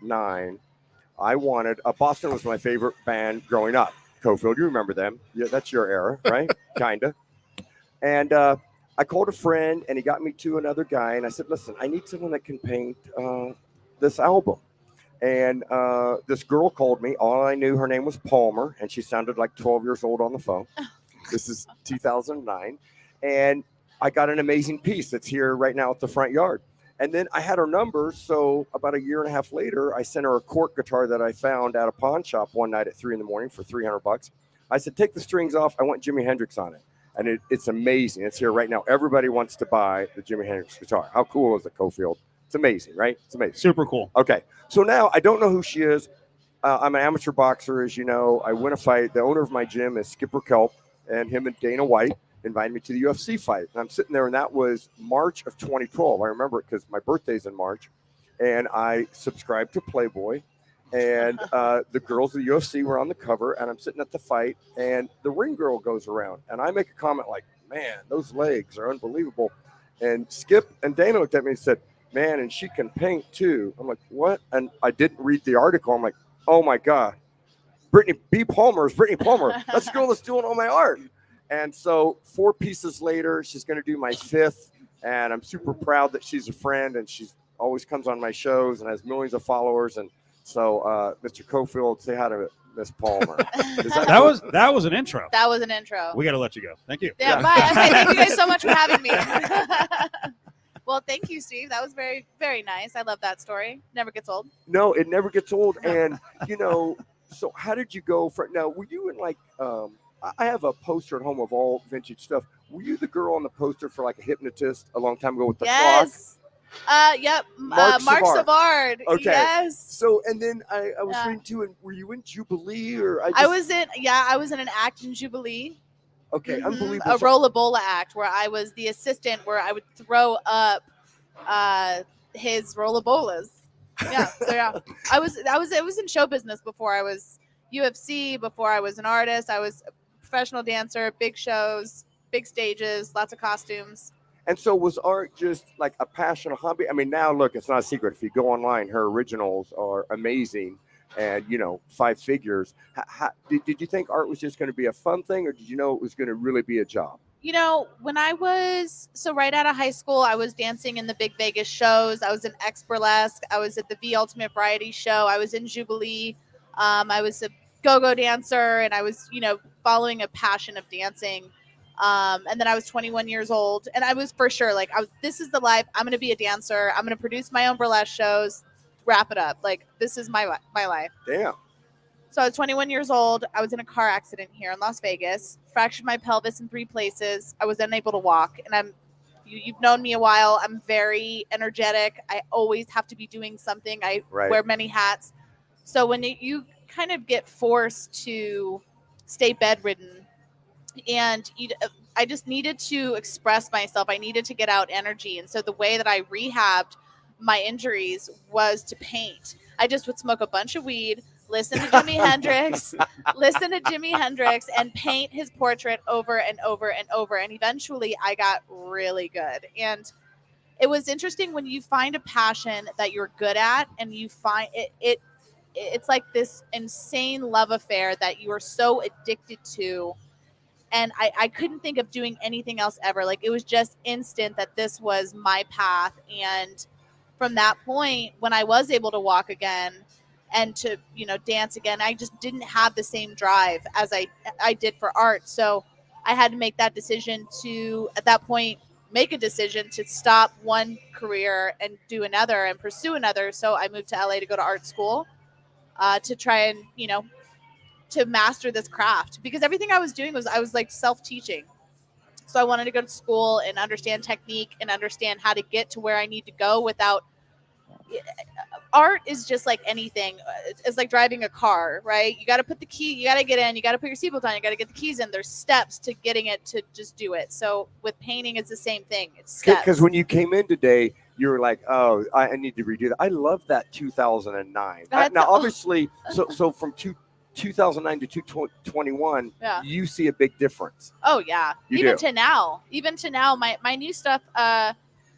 2009, I wanted Boston was my favorite band growing up. Cofield, you remember them? Yeah, that's your era, right? Kinda. And I called a friend, and he got me to another guy, and I said, "Listen, I need someone that can paint this album." And this girl called me. All I knew, her name was Palmer, and she sounded like 12 years old on the phone. This is 2009, and I got an amazing piece that's here right now at the front yard. And then I had her number, so about a year and a half later, I sent her a cork guitar that I found at a pawn shop one night at 3 in the morning for $300. I said, "Take the strings off. I want Jimi Hendrix on it." And it's amazing. It's here right now. Everybody wants to buy the Jimi Hendrix guitar. How cool is it, Cofield? It's amazing, right? It's amazing. Super cool. Okay, so now I don't know who she is. I'm an amateur boxer, as you know. I win a fight. The owner of my gym is Skipper Kelp, and him and Dana White invited me to the UFC fight. And I'm sitting there, and that was March of 2012. I remember it because my birthday's in March, and I subscribed to Playboy. And the girls of the UFC were on the cover, and I'm sitting at the fight, and the ring girl goes around, and I make a comment like, "Man, those legs are unbelievable." And Skip and Dana looked at me and said, "Man, and she can paint too." I'm like, "What?" And I didn't read the article. I'm like, "Oh my God, Brittany B. Palmer is Brittany Palmer. That's the girl that's doing all my art." And so 4 pieces later, she's going to do my 5th, and I'm super proud that she's a friend, and she's always comes on my shows and has millions of followers. And so, Mr. Cofield, say hi to Miss Palmer. That was an intro. That was an intro. We got to let you go. Thank you. Yeah, bye. Okay, thank you guys so much for having me. Well, thank you, Steve. That was very, very nice. I love that story. Never gets old. No, it never gets old. And, so how did you go from now? Were you in like, I have a poster at home of all vintage stuff. Were you the girl on the poster for like a hypnotist a long time ago with the clock? Yes. Yep. Mark Savard. Okay. Yes. So, and then I was reading too, and were you in Jubilee or? I was in an act in Jubilee. Okay, unbelievable. A Rollabola act where I was the assistant, where I would throw up his Rollabolas. Yeah. So yeah, it was in show business before I was UFC, before I was an artist. I was a professional dancer, big shows, big stages, lots of costumes. And so was art just like a passion, a hobby? I mean, now look, it's not a secret. If you go online, her originals are amazing and, 5 figures. Did you think art was just going to be a fun thing, or did you know it was going to really be a job? When I was right out of high school, I was dancing in the big Vegas shows. I was in X Burlesque. I was at the V Ultimate Variety Show. I was in Jubilee. I was a go-go dancer, and I was, following a passion of dancing. And then I was 21 years old, and I was for sure like, this is the life. I'm going to be a dancer. I'm going to produce my own burlesque shows, wrap it up. Like, this is my life. Damn. So I was 21 years old. I was in a car accident here in Las Vegas, fractured my pelvis in 3 places. I was unable to walk, and you've known me a while. I'm very energetic. I always have to be doing something. I wear many hats. So when you kind of get forced to stay bedridden, and I just needed to express myself. I needed to get out energy. And so the way that I rehabbed my injuries was to paint. I just would smoke a bunch of weed, listen to Jimi Hendrix, and paint his portrait over and over and over. And eventually I got really good. And it was interesting when you find a passion that you're good at, and you find it's like this insane love affair that you are so addicted to. And I couldn't think of doing anything else ever. Like, it was just instant that this was my path. And from that point, when I was able to walk again and to, dance again, I just didn't have the same drive as I did for art. So I had to make that decision to, at that point, make a decision to stop one career and do another and pursue another. So I moved to LA to go to art school to try and, to master this craft, because everything I was doing I was like self-teaching. So I wanted to go to school and understand technique and understand how to get to where I need to go without art is just like anything. It's like driving a car, right? You got to put the key, you got to get in, you got to put your seatbelt on, you got to get the keys in. There's steps to getting it to just do it. So with painting, it's the same thing. It's steps. Because when you came in today, you were like, "Oh, I need to redo that." I love that 2009. Now, obviously, so from 2009 to 2021, you see a big difference. Oh yeah, even to now, my new stuff.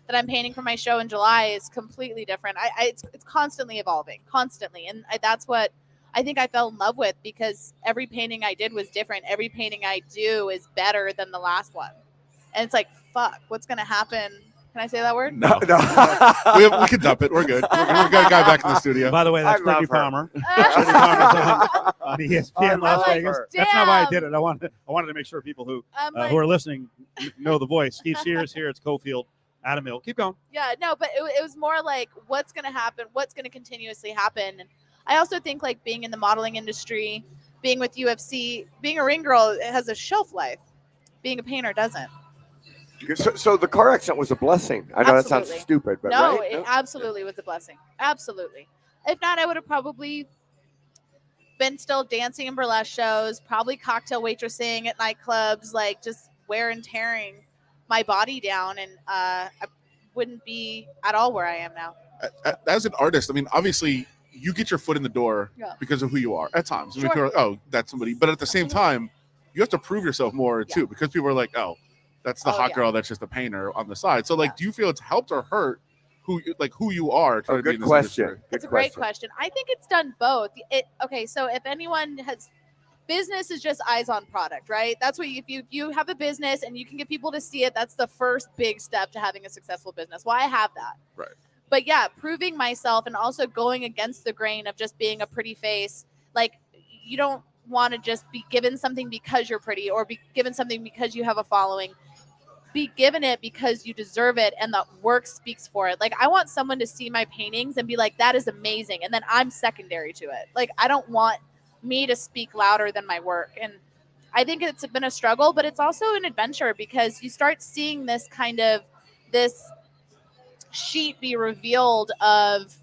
that I'm painting for my show in July is completely different. It's constantly evolving, constantly. And that's what I think I fell in love with, because every painting I did was different. Every painting I do is better than the last one. And it's like, fuck, what's going to happen? Can I say that word? No. we can dump it. We're good. We've got a guy back in the studio. By the way, that's I Brittany love her. Palmer. Brittany Palmer's on ESPN Las love Vegas. her. That's not why I Damn. did it. I wanted to make sure people who Like, who are listening know the voice. Steve Sears here. It's Cofield. Adam Hill. Keep going. yeah, no, but it was more like, what's going to happen? What's going to continuously happen? And I also think, like, being in the modeling industry, being with UFC, being a ring girl, it has a shelf life. Being a painter doesn't. So the car accident was a blessing. I know that sounds Absolutely. stupid, but No, right? it absolutely was a blessing. Absolutely. If not, I would have probably been still dancing in burlesque shows, probably cocktail waitressing at nightclubs, like just wear and tearing my body down, and I wouldn't be at all where I am now. As an artist, I mean, obviously, you get your foot in the door Yeah. because of who you are at times. I mean, Sure. people are like, oh, that's somebody. But at the same time, you have to prove yourself more, too, because people are like, oh, that's the Oh, hot yeah. girl that's just a painter on the side. So, like, Yeah. do you feel it's helped or hurt who you are? Oh, To be in good this question. industry? Good It's a great question. I think it's done both. Okay, so if anyone has business is just eyes on product, right? That's what if you have a business and you can get people to see it, that's the first big step to having a successful business. Well, I have that. Right. But yeah, proving myself and also going against the grain of just being a pretty face. Like, you don't want to just be given something because you're pretty, or be given something because you have a following. Be given it because you deserve it, and the work speaks for it. Like, I want someone to see my paintings and be like, that is amazing, and then I'm secondary to it. Like, I don't want me to speak louder than my work. And I think it's been a struggle, but it's also an adventure, because you start seeing this sheet be revealed of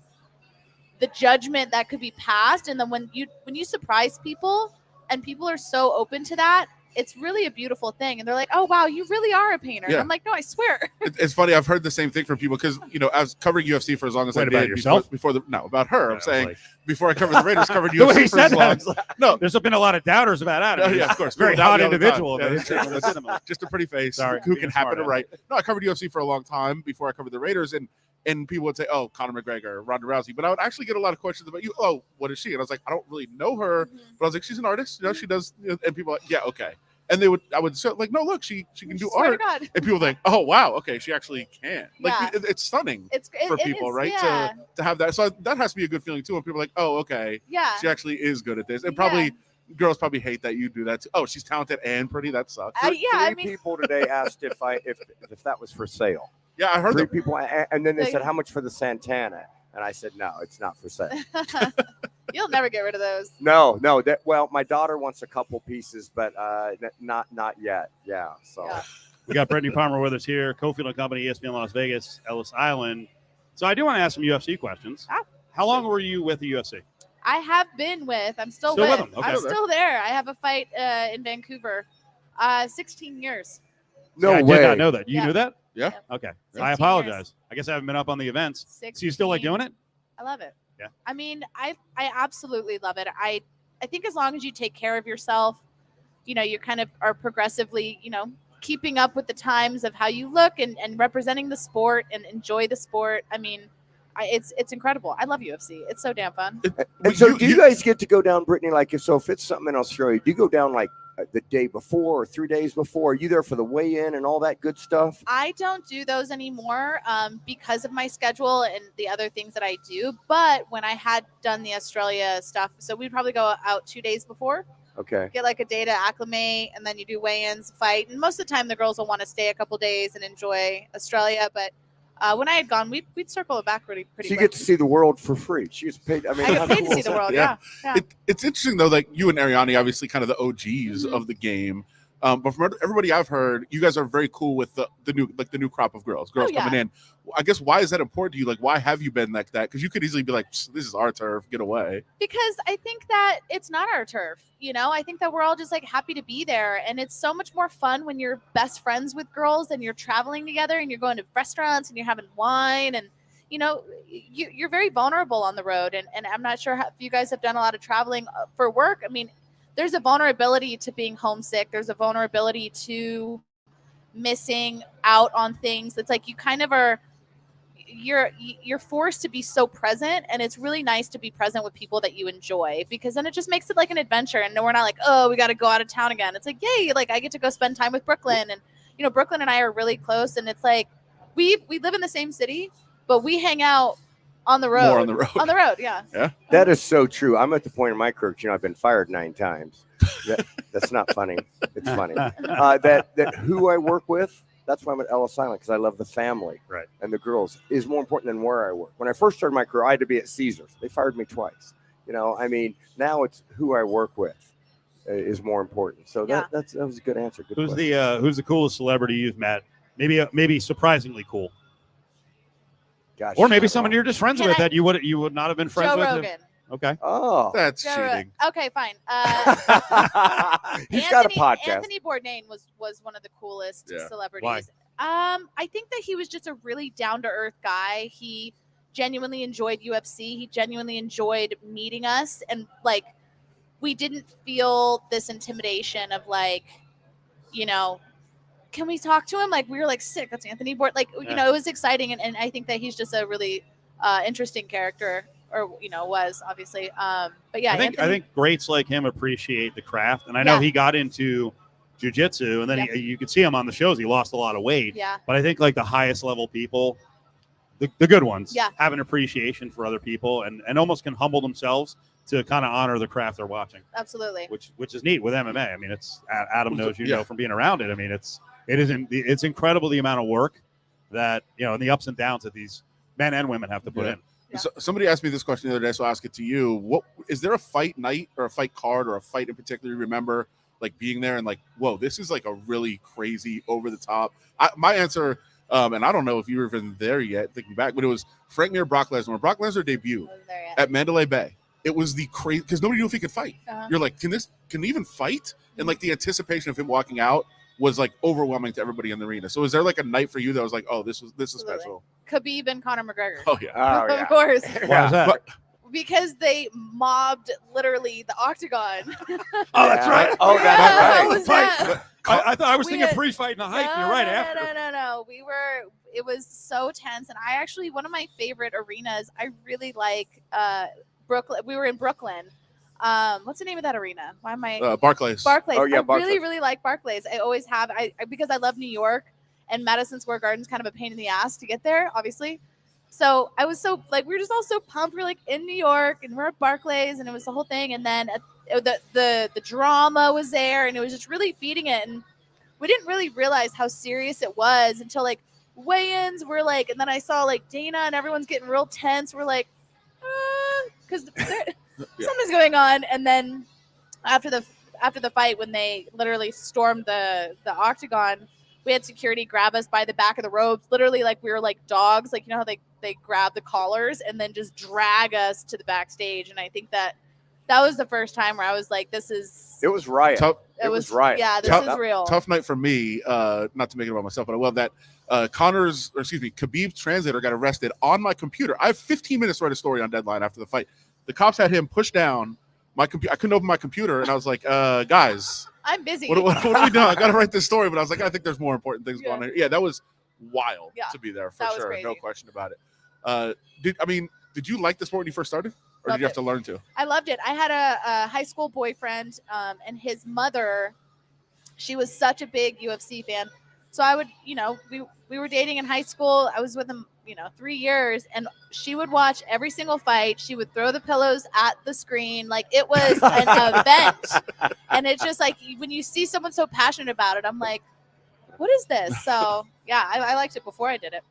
the judgment that could be passed. And then when you surprise people and people are so open to that, it's really a beautiful thing. And they're like, oh, wow, you really are a painter. Yeah. And I'm like, no, I swear. It's funny. I've heard the same thing from people because, you know, I was covering UFC for as long as I Wait, did. about yourself? About her. Yeah, I'm saying like- before I covered the Raiders, covered The way he UFC for said as long. that, it's like, No. there's been a lot of doubters about Adam. Yeah, of course. Very People doubt hot me all the individual. time. But Yeah, it's legitimately. just a pretty face Sorry, who being can happen smart, to write. No, I covered UFC for a long time before I covered the Raiders, and people would say, oh, Conor McGregor, Ronda Rousey. But I would actually get a lot of questions about you. Oh, what is she? And I was like, I don't really know her. But I was like, she's an artist. You know, she does. And people are like, yeah, okay. And I would say, like, no, look, she can do Swear art. to God. And people think, oh, wow, okay, she actually can. Like, Yeah. it's stunning It for people, is, right? Yeah. To have that. So that has to be a good feeling, too, when people are like, oh, okay, Yeah. she actually is good at this. And probably girls probably hate that you do that, too. Oh, she's talented and pretty. That sucks. I Three mean, people today asked if that was for sale. Yeah, I heard Three that. people, and then they Like- said, how much for the Santana? And I said, no, it's not for sale. you'll never get rid of those. No. Well, my daughter wants a couple pieces, but not yet. Yeah. So Yeah. We got Brittany Palmer with us here, Cofield and Company, ESPN Las Vegas, Ellis Island. So I do want to ask some UFC questions. Ah. How long were you with the UFC? I have been with. I'm still Still with. with them, okay. I'm still there. I have a fight in Vancouver. 16 years. no I way. did not know that. You Yeah. knew that? Yeah. Okay. 16 I apologize. I guess I haven't been up on the events. So you still like doing it? I love it. Yeah. I mean, I absolutely love it. I think as long as you take care of yourself, you know, you kind of are progressively, you know, keeping up with the times of how you look and representing the sport and enjoy the sport. I mean, it's incredible. I love UFC. It's so damn fun. And so, do you guys get to go down, Brittany? Like, if it's something in Australia, do you go down like the day before or 3 days before? Are you there for the weigh-in and all that good stuff? I don't do those anymore because of my schedule and the other things that I do. But when I had done the Australia stuff, so we'd probably go out 2 days before, Okay. get like a day to acclimate, and then you do weigh-ins, fight. And most of the time, the girls will want to stay a couple days and enjoy Australia. But when I had gone, we'd circle it back pretty So you quick. get to see the world for free. She gets paid. I mean, I how get paid cool to see is the that? world. Yeah. Yeah. It's interesting though, like you and Ariane, obviously kind of the OGs Mhm. of the game. But from everybody I've heard, you guys are very cool with the new crop of girls Oh, yeah. coming in. I guess why is that important to you? Like, why have you been like that? Because you could easily be like, this is our turf, get away. Because I think that it's not our turf, you know. I think that we're all just like happy to be there, and it's so much more fun when you're best friends with girls and you're traveling together and you're going to restaurants and you're having wine, and you know, you're very vulnerable on the road. And I'm not sure if you guys have done a lot of traveling for work. I mean, there's a vulnerability to being homesick. There's a vulnerability to missing out on things. It's like you kind of are you're forced to be so present, and it's really nice to be present with people that you enjoy, because then it just makes it like an adventure, and we're not like, oh, we got to go out of town again. It's like, yay, like I get to go spend time with Brooklyn, and Brooklyn and I are really close, and it's like we live in the same city, but we hang out on the road. More on the road. On the road, yeah. Yeah. That is so true. I'm at the point in my career, I've been fired 9 times. That's not funny. It's funny. That who I work with, that's why I'm at Ellis Island, because I love the family. Right. And the girls is more important than where I work. When I first started my career, I had to be at Caesars. They fired me twice. Now it's who I work with is more important. So that was a good answer. Good Who's question. the coolest celebrity you've met? Maybe surprisingly cool. Gosh, Or maybe someone you're just friends Can with I- that you would not have been friends Joe with. Rogan. Okay. Oh. That's Joe Rogan. cheating. Okay, fine. He's got a podcast. Anthony Bourdain was one of the coolest Yeah. celebrities. I think that he was just a really down to earth guy. He genuinely enjoyed UFC. He genuinely enjoyed meeting us, and like we didn't feel this intimidation of like, can we talk to him? Like we were like, sick. That's Anthony Bourdain. Like it was exciting, and I think that he's just a really interesting character. Or was obviously, but yeah. I think greats like him appreciate the craft, and I know he got into jiu-jitsu, and then you could see him on the shows. He lost a lot of weight. Yeah. But I think like the highest level people, the good ones, Yeah. have an appreciation for other people, and almost can humble themselves to kind of honor the craft they're watching. Absolutely. Which is neat with MMA. I mean, it's Adam knows Yeah. from being around it. I mean, it's incredible the amount of work that and the ups and downs that these men and women have to put in. Yeah. So somebody asked me this question the other day, so I'll ask it to you. What is there a fight night or a fight card or a fight in particular you remember like being there and like, whoa, this is like a really crazy over the top? My answer, and I don't know if you were even there yet, thinking back, but it was Frank Mir, Brock Lesnar. When Brock Lesnar debuted Wasn't there yet. at Mandalay Bay, it was the crazy because nobody knew if he could fight. Uh-huh. You're like, can he even fight? And like the anticipation of him walking out was like overwhelming to everybody in the arena. So is there like a night for you that was like, oh, this is Absolutely. special? Khabib and Conor McGregor. Oh yeah. Oh, yeah. Of course. Why is that? But- Because they mobbed literally the octagon. Oh, that's right. Oh, Yeah, that's how right. was that? I thought I was We thinking had- pre-fight and the hype. No, You're right. no, After. No. It was so tense. And I actually, one of my favorite arenas, I really like Brooklyn. We were in Brooklyn. What's the name of that arena? Why am I? Barclays. Barclays. Oh, yeah, I Barclays. really like Barclays. I always have. I because I love New York, and Madison Square Garden's kind of a pain in the ass to get there, obviously. So I was so like we were just all so pumped. We're like in New York, and we're at Barclays, and it was the whole thing. And then the drama was there, and it was just really feeding it. And we didn't really realize how serious it was until like weigh-ins. We're like, and then I saw like Dana, and everyone's getting real tense. We're like, because something's going on. And then after the fight, when they literally stormed the octagon, we had security grab us by the back of the ropes, literally like we were like dogs, like how they grab the collars and then just drag us to the backstage. And I think that was the first time where I was like, this is It was riot. it was riot. Yeah, this Tough- is real. Tough night for me, not to make it about myself, but I love that Khabib's translator got arrested on my computer. I have 15 minutes to write a story on Deadline after the fight. The cops had him push down my computer. I couldn't open my computer, and I was like, guys, I'm busy. what are we doing? I got to write this story, but I was like, I think there's more important things going on here. Yeah, that was wild to be there for that was sure. crazy. No question about it. Did you like the sport when you first started, or Loved did you have it. to learn to? I loved it. I had a high school boyfriend, and his mother, she was such a big UFC fan. So I would, we were dating in high school. I was with him, 3 years, and she would watch every single fight. She would throw the pillows at the screen. Like it was an event. And it's just like, when you see someone so passionate about it, I'm like, what is this? So yeah, I liked it before I did it.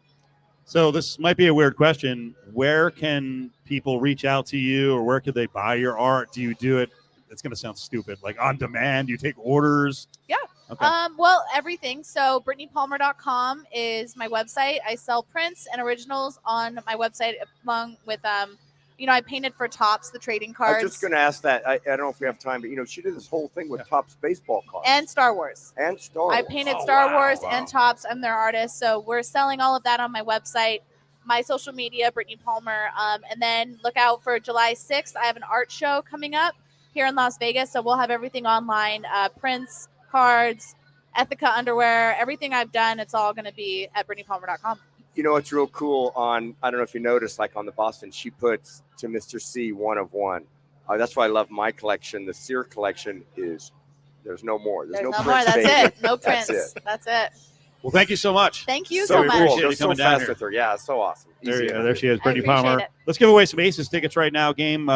So this might be a weird question. Where can people reach out to you, or where could they buy your art? Do you do it? It's going to sound stupid. Like on demand? Do you take orders? Yeah. Okay. Well, everything. So BrittanyPalmer.com is my website. I sell prints and originals on my website along with, I painted for Topps, the trading I cards. was just going to ask that. I don't know if we have time, but she did this whole thing with Topps baseball cards and Star Wars. and Star Wars. I painted Oh, Star wow, Wars wow. and Topps. I'm their artist. So we're selling all of that on my website, my social media, Brittany Palmer. And then look out for July 6th. I have an art show coming up here in Las Vegas. So we'll have everything online, prints, cards, Ethica underwear, everything I've done. It's all going to be at BrittanyPalmer.com. You know what's real cool on, I don't know if you noticed, like on the Boston, she puts to Mr. C 1 of 1. That's why I love my collection. The Sear collection is, there's no more. There's no more. Prince That's favorite. it. No Prince. That's it. Well, thank you so much. Thank you so so much. cool. Appreciate Go you so coming down fast here. with her. Yeah, it's so awesome. Easy There she is, Brittany appreciate Palmer. it. Let's give away some Aces tickets right now. Game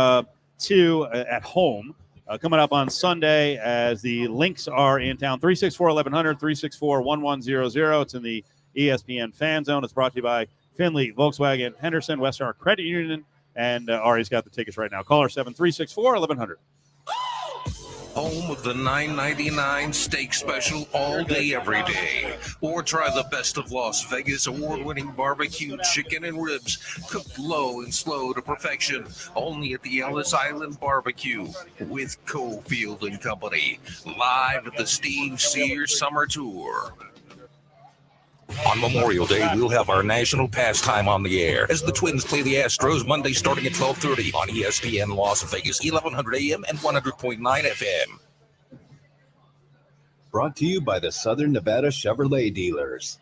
2 at home. Coming up on Sunday as the Lynx are in town. 364-1100, 364-1100. It's in the ESPN Fan Zone. It's brought to you by Finley, Volkswagen, Henderson, Western Credit Union, and Ari's got the tickets right now. Caller 7-364-1100. Home of the $9.99 steak special all day, every day. Or try the best of Las Vegas award-winning barbecue chicken and ribs cooked low and slow to perfection. Only at the Ellis Island Barbecue with Cofield and Company. Live at the Steve Sears Summer Tour. On Memorial Day, we'll have our national pastime on the air as the Twins play the Astros Monday starting at 12:30 on ESPN Las Vegas, 1100 AM and 100.9 FM. Brought to you by the Southern Nevada Chevrolet dealers.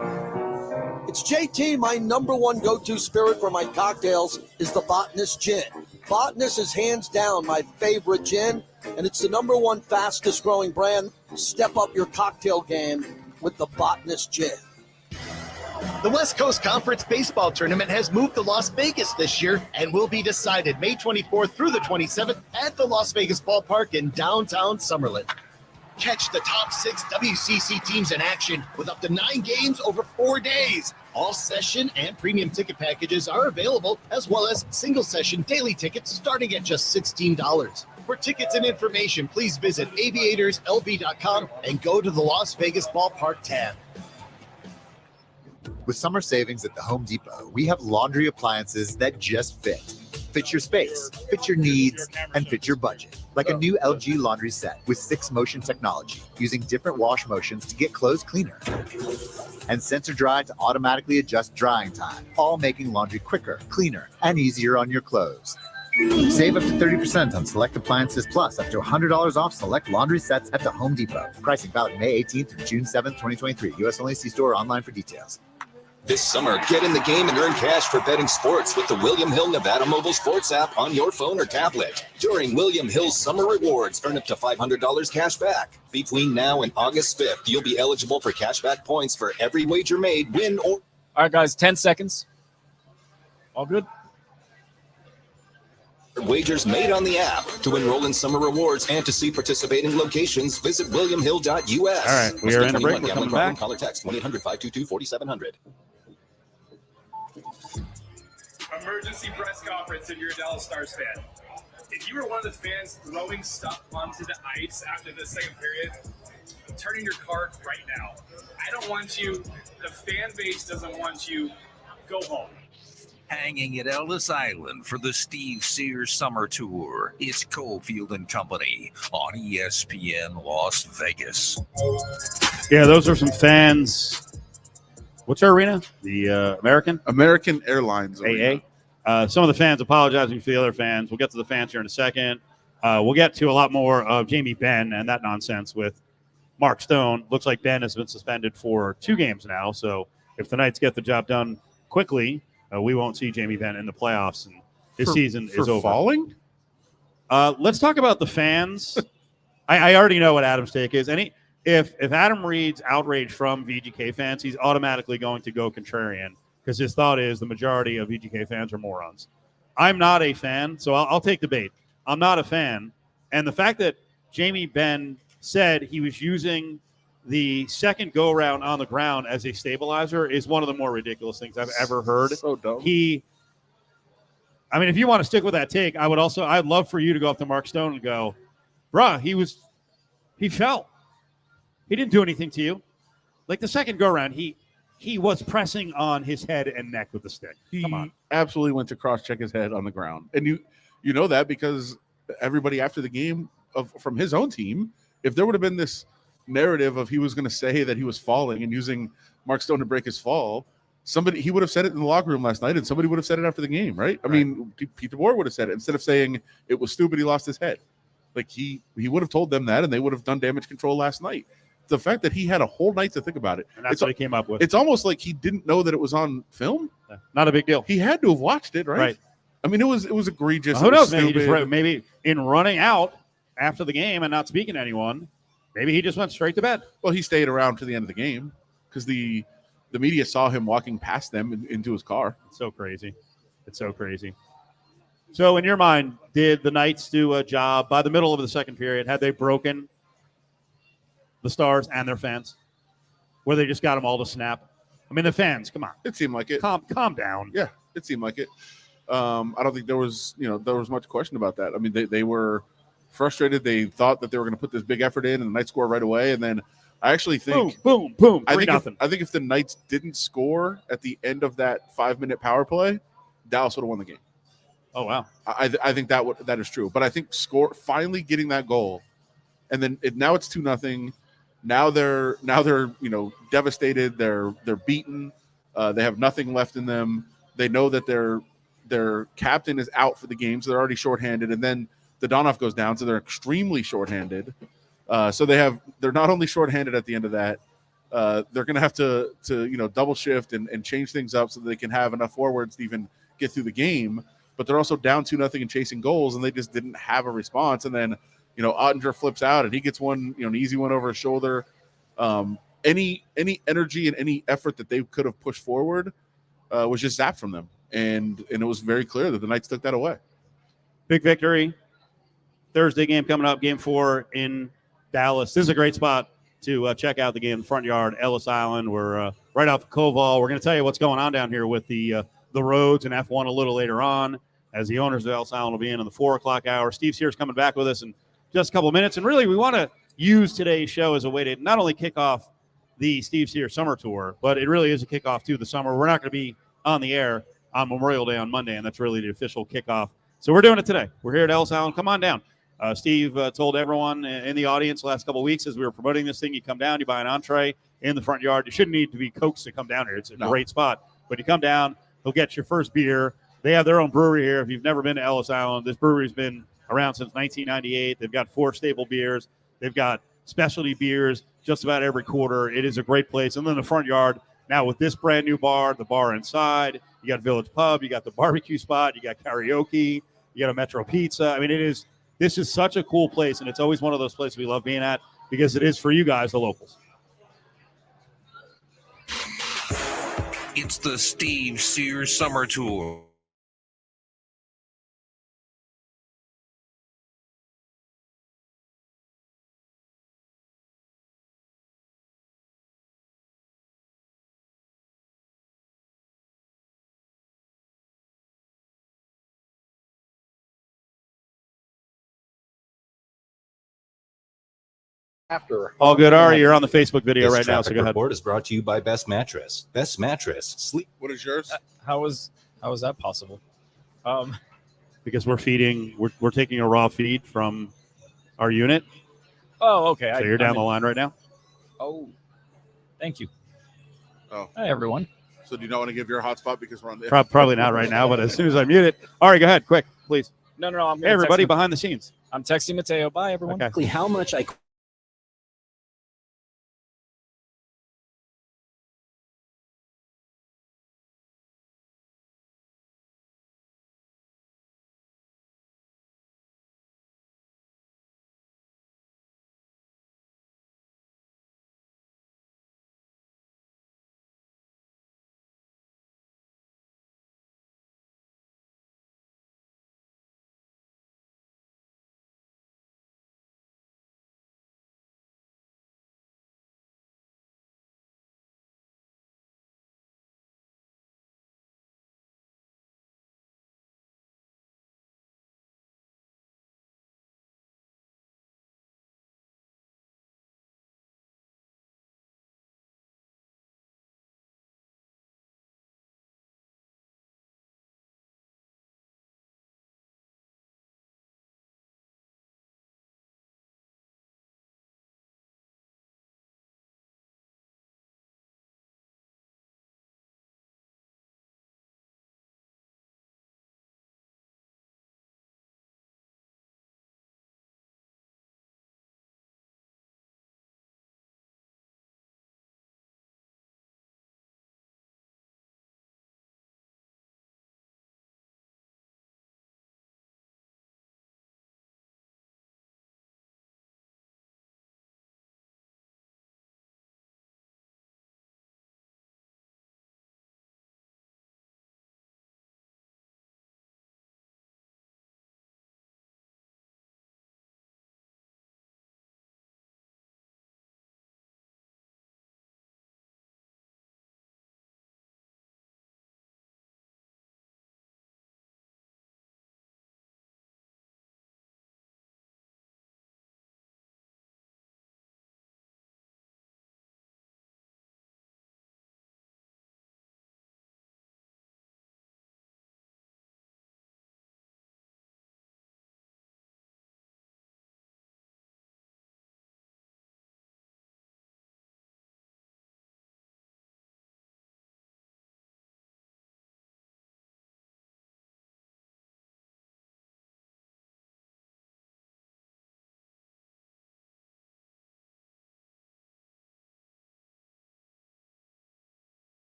It's JT. My number one go-to spirit for my cocktails is the Botanist Gin. Botanist is hands down my favorite gin, and it's the number one fastest growing brand. Step up your cocktail game with the Botanist Gin. The West Coast Conference Baseball Tournament has moved to Las Vegas this year and will be decided May 24th through the 27th at the Las Vegas Ballpark in downtown Summerlin. Catch the top 6 WCC teams in action with up to 9 games over 4 days. All session and premium ticket packages are available, as well as single session daily tickets starting at just $16. For tickets and information, please visit aviatorslv.com and go to the Las Vegas Ballpark tab. With summer savings at the Home Depot, we have laundry appliances that just fit. Fit your space, fit your needs, and fit your budget. Like a new LG laundry set with 6 motion technology, using different wash motions to get clothes cleaner. And sensor dry to automatically adjust drying time, all making laundry quicker, cleaner, and easier on your clothes. Save up to 30% on select appliances, plus up to $100 off select laundry sets at the Home Depot. Pricing valid May 18th through June 7th, 2023. U.S. only. See store or online for details. This summer, get in the game and earn cash for betting sports with the William Hill Nevada mobile sports app on your phone or tablet. During William Hill's Summer Rewards, earn up to $500 cash back. Between now and August 5th, you'll be eligible for cashback points for every wager made, win or... All right, guys, 10 seconds. All good? Wagers made on the app. To enroll in Summer Rewards and to see participating locations, visit williamhill.us. All right, we are in a break. We're coming back. Caller text 1-800-522-4700. Emergency press conference if you're a Dallas Stars fan. If you were one of the fans throwing stuff onto the ice after the second period, turn in your card right now. I don't want you. The fan base doesn't want you. Go home. Hanging at Ellis Island for the Steve Sears Summer Tour. It's Cofield and Company on ESPN Las Vegas. Yeah, those are some fans. What's our arena? The American Airlines AA. Some of the fans apologizing for the other fans. We'll get to the fans here in a second. We'll get to a lot more of Jamie Benn and that nonsense with Mark Stone. Looks like Ben has been suspended for 2 games now. So if the Knights get the job done quickly, we won't see Jamie Benn in the playoffs, and his season is over. Falling? Let's talk about the fans. I already know what Adam's take is. If Adam reads outrage from VGK fans, he's automatically going to go contrarian because his thought is the majority of VGK fans are morons. I'm not a fan, so I'll take the bait. I'm not a fan. And the fact that Jamie Benn said he was using the second go-around on the ground as a stabilizer is one of the more ridiculous things I've ever heard. So dumb. If you want to stick with that take, I'd love for you to go up to Mark Stone and go, bruh, he fell. He didn't do anything to you. Like the second go-around, he was pressing on his head and neck with the stick. Come on. Absolutely went to cross-check his head on the ground. And you know that because everybody after the game from his own team, if there would have been this narrative of he was going to say that he was falling and using Mark Stone to break his fall, he would have said it in the locker room last night, and somebody would have said it after the game, right? I mean, Pete DeBoer would have said it instead of saying it was stupid, he lost his head. Like he would have told them that, and they would have done damage control last night. the fact that he had a whole night to think about it. And that's what he came up with. It's almost like he didn't know that it was on film. Not a big deal. He had to have watched it, right? Right. I mean, it was egregious. Well, who knows? Maybe, stupid. maybe in running out after the game and not speaking to anyone, maybe he just went straight to bed. Well, he stayed around to the end of the game because the media saw him walking past them into his car. It's so crazy. It's so crazy. So in your mind, did the Knights do a job by the middle of the second period? Had they broken the Stars and their fans? Where they just got them all to snap? I mean, the fans, come on. It seemed like it. Calm down. Yeah, it seemed like it. I don't think there was much question about that. I mean, they were frustrated. They thought that they were going to put this big effort in, and the Knights score right away. And then I actually think boom, 3-0. I think if the Knights didn't score at the end of that 5-minute power play, Dallas would have won the game. Oh wow! I think that is true. But I think finally getting that goal, and then now it's 2-0. Now they're devastated. They're beaten. They have nothing left in them. They know that their captain is out for the game, so they're already shorthanded. And then the Donoff goes down, so they're extremely shorthanded. So they're not only shorthanded at the end of that, they're going to have to double shift and change things up so that they can have enough forwards to even get through the game. But they're also down 2-0 and chasing goals, and they just didn't have a response. And then Ottinger flips out and he gets one, an easy one over his shoulder. Any energy and any effort that they could have pushed forward was just zapped from them. And it was very clear that the Knights took that away. Big victory. Thursday game coming up, game 4 in Dallas. This is a great spot to check out the game in the front yard, Ellis Island. We're right off of Koval. We're going to tell you what's going on down here with the roads and F1 a little later on, as the owners of Ellis Island will be in the 4 o'clock hour. Steve Sears coming back with us in just a couple of minutes. And really, we want to use today's show as a way to not only kick off the Steve Sears Summer Tour, but it really is a kickoff to the summer. We're not going to be on the air on Memorial Day on Monday, and that's really the official kickoff. So we're doing it today. We're here at Ellis Island. Come on down. Steve told everyone in the audience the last couple of weeks as we were promoting this thing, you come down, you buy an entree in the front yard. You shouldn't need to be coaxed to come down here. It's a great spot. But you come down, you'll get your first beer. They have their own brewery here. If you've never been to Ellis Island, this brewery's been around since 1998. They've got 4 staple beers. They've got specialty beers just about every quarter. It is a great place. And then the front yard, now with this brand new bar, the bar inside, you got Village Pub, you got the barbecue spot, you got karaoke, you got a Metro Pizza. I mean, this is such a cool place, and it's always one of those places we love being at because it is for you guys, the locals. It's the Steve Sears Summer Tour. After all good, Ari. You're on the Facebook video this right now, so go ahead. Report is brought to you by Best Mattress. Best Mattress. Sleep. What is yours? How is that possible? Because we're taking a raw feed from our unit. Oh, okay. So you're down the line right now. Oh, thank you. Oh, hi everyone. So do you not want to give your hotspot because we're on the Probably not right now, but as soon as I mute it, Ari, go ahead, quick, please. No. I'm hey, everybody behind the scenes. I'm texting Mateo. Bye, everyone. Okay. How much I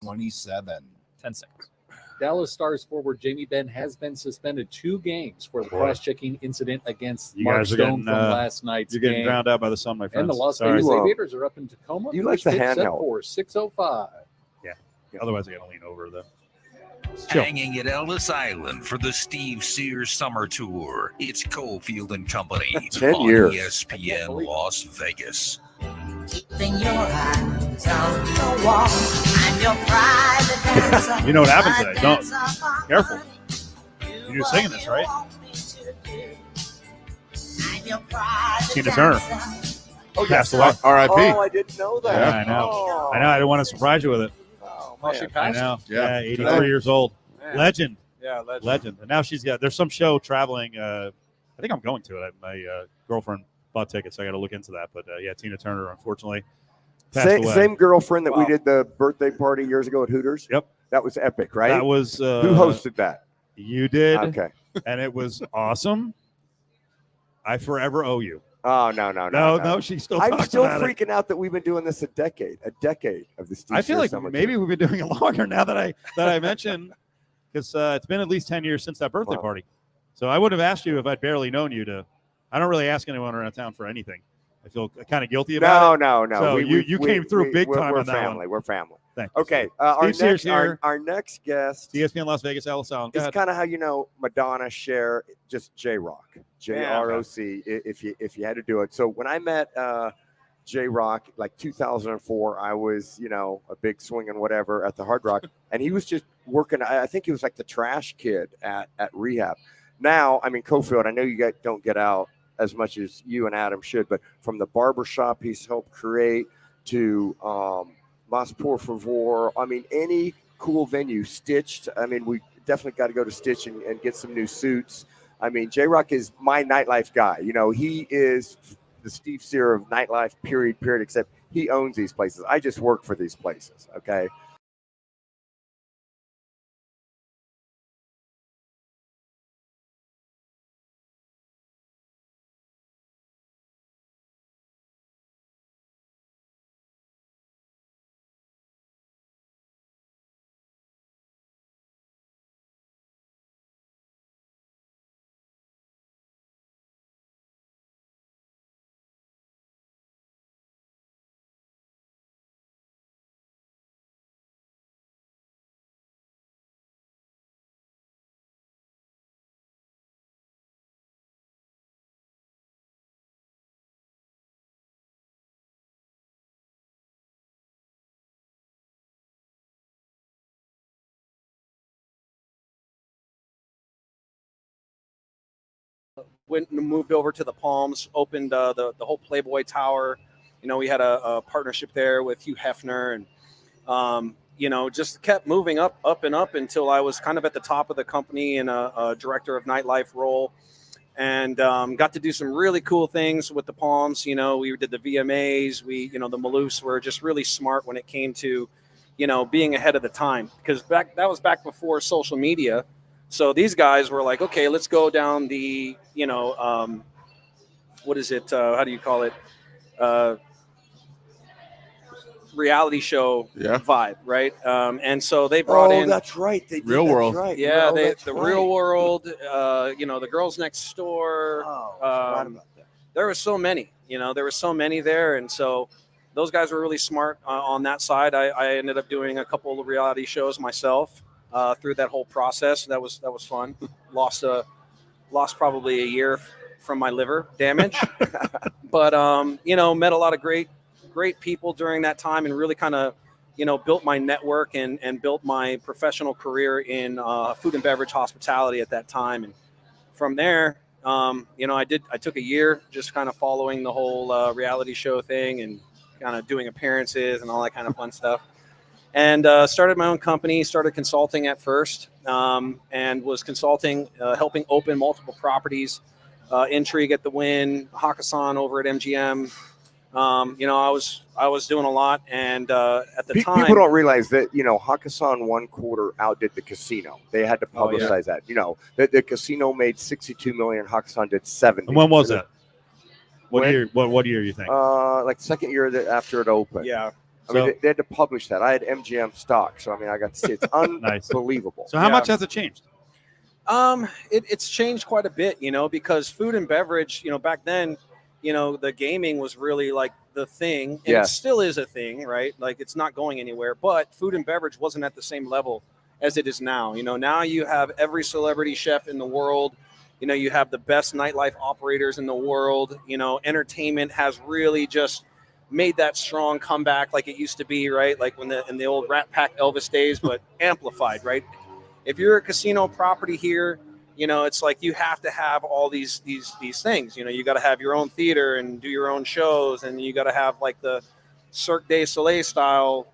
27. 10 seconds. Dallas Stars forward Jamie Benn has been suspended 2 games for the cross-checking incident against Mark guys are Stone getting, from last night's You're getting game. drowned out by the sun, my friends. And the Las Sorry. Vegas Aviators are up in Tacoma. You like First the pitch set handheld. for 6:05. Yeah. Otherwise, I got to lean over though. Chill. Hanging at Ellis Island for the Steve Sears Summer Tour. It's Cofield and Company 10 on years. ESPN Las Vegas. Keeping your eyes on the wall and your private dancer. You know what happens today. Don't. Careful. You're singing this, right? Tina Turner. Oh, Passed away. R.I.P. Oh, I didn't know that. Yeah, I know. Oh. I know. I didn't want to surprise you with it. Oh, She man. I passed. know. Yeah. 83 years old. Man. Legend. Yeah, legend. Legend. And now she's got, there's some show traveling. I think I'm going to it. My girlfriend bought tickets, so I got to look into that. But yeah, Tina Turner, unfortunately, passed away. Same girlfriend that we Wow. did the birthday party years ago at Hooters. Yep. That was epic, right? That was. Who hosted that? You did. Okay. And it was awesome. I forever owe you. Oh, no. She still I'm talks still about it. freaking out that we've been doing this a decade of the Steve I feel Sears like Summer maybe Tour. we've been doing it longer now that I mentioned, because it's been at least 10 years since that birthday Wow. party. So I would have asked you if I'd barely known you to. I don't really ask anyone around town for anything. I feel kind of guilty about it. No. So you came through big time we're on that family. one. We're family. Thank you. Okay. Steve Sears here. Our next guest ESPN Las Vegas, Ellis Island. Go is ahead. kind of how you know Madonna, Cher, just J-Rock, J-R-O-C, if you had to do it. So when I met J-Rock, like 2004, I was, a big swing and whatever at the Hard Rock, and he was just working. I think he was like the trash kid at rehab. Now, I mean, Cofield, I know you guys don't get out as much as you and Adam should, but from the barbershop he's helped create to Mas Por Favor, I mean, any cool venue, Stitched. I mean, we definitely got to go to Stitch and get some new suits. I mean, J-Rock is my nightlife guy. He is the Steve Sear of nightlife, period, except he owns these places. I just work for these places, okay? Moved over to the Palms, opened the whole Playboy Tower. We had a partnership there with Hugh Hefner, and just kept moving up and up until I was kind of at the top of the company in a director of nightlife role, and got to do some really cool things with the Palms. We did the VMAs. The Maloofs were just really smart when it came to, being ahead of the time, because that was back before social media. So these guys were like, okay, let's go down the, what is it? How do you call it? Reality show vibe, right? And so they brought in. That's right. They did. Real World. That's right. Yeah, That's the right. Real World. The Girls Next Door. Forgot about that. There were so many. There were so many there, and so those guys were really smart on that side. I ended up doing a couple of reality shows myself. Through that whole process, that was fun. Lost probably a year from my liver damage, but met a lot of great people during that time, and really kind of built my network and built my professional career in food and beverage hospitality at that time. And from there, I took a year just kind of following the whole reality show thing and kind of doing appearances and all that kind of fun stuff. And started my own company, started consulting at first, and was consulting, helping open multiple properties, Intrigue at the Wynn, Hakkasan over at MGM. I was doing a lot, and at the time, people don't realize that Hakkasan one quarter outdid the casino. They had to publicize that. The casino made $62 million. Hakkasan did $70. And when was that? What year? What year you think? Like second year after it opened. Yeah. I mean, they had to publish that. I had MGM stock, so I mean, I got to see it's unbelievable. So how much has it changed? It's changed quite a bit, because food and beverage, back then, the gaming was really like the thing, and it still is a thing, right? Like it's not going anywhere, but food and beverage wasn't at the same level as it is now. Now you have every celebrity chef in the world. You have the best nightlife operators in the world. Entertainment has really just made that strong comeback like it used to be, right? Like in the old Rat Pack Elvis days, but amplified, right? If you're a casino property here, it's like you have to have all these things. You got to have your own theater and do your own shows, and you got to have like the Cirque du Soleil style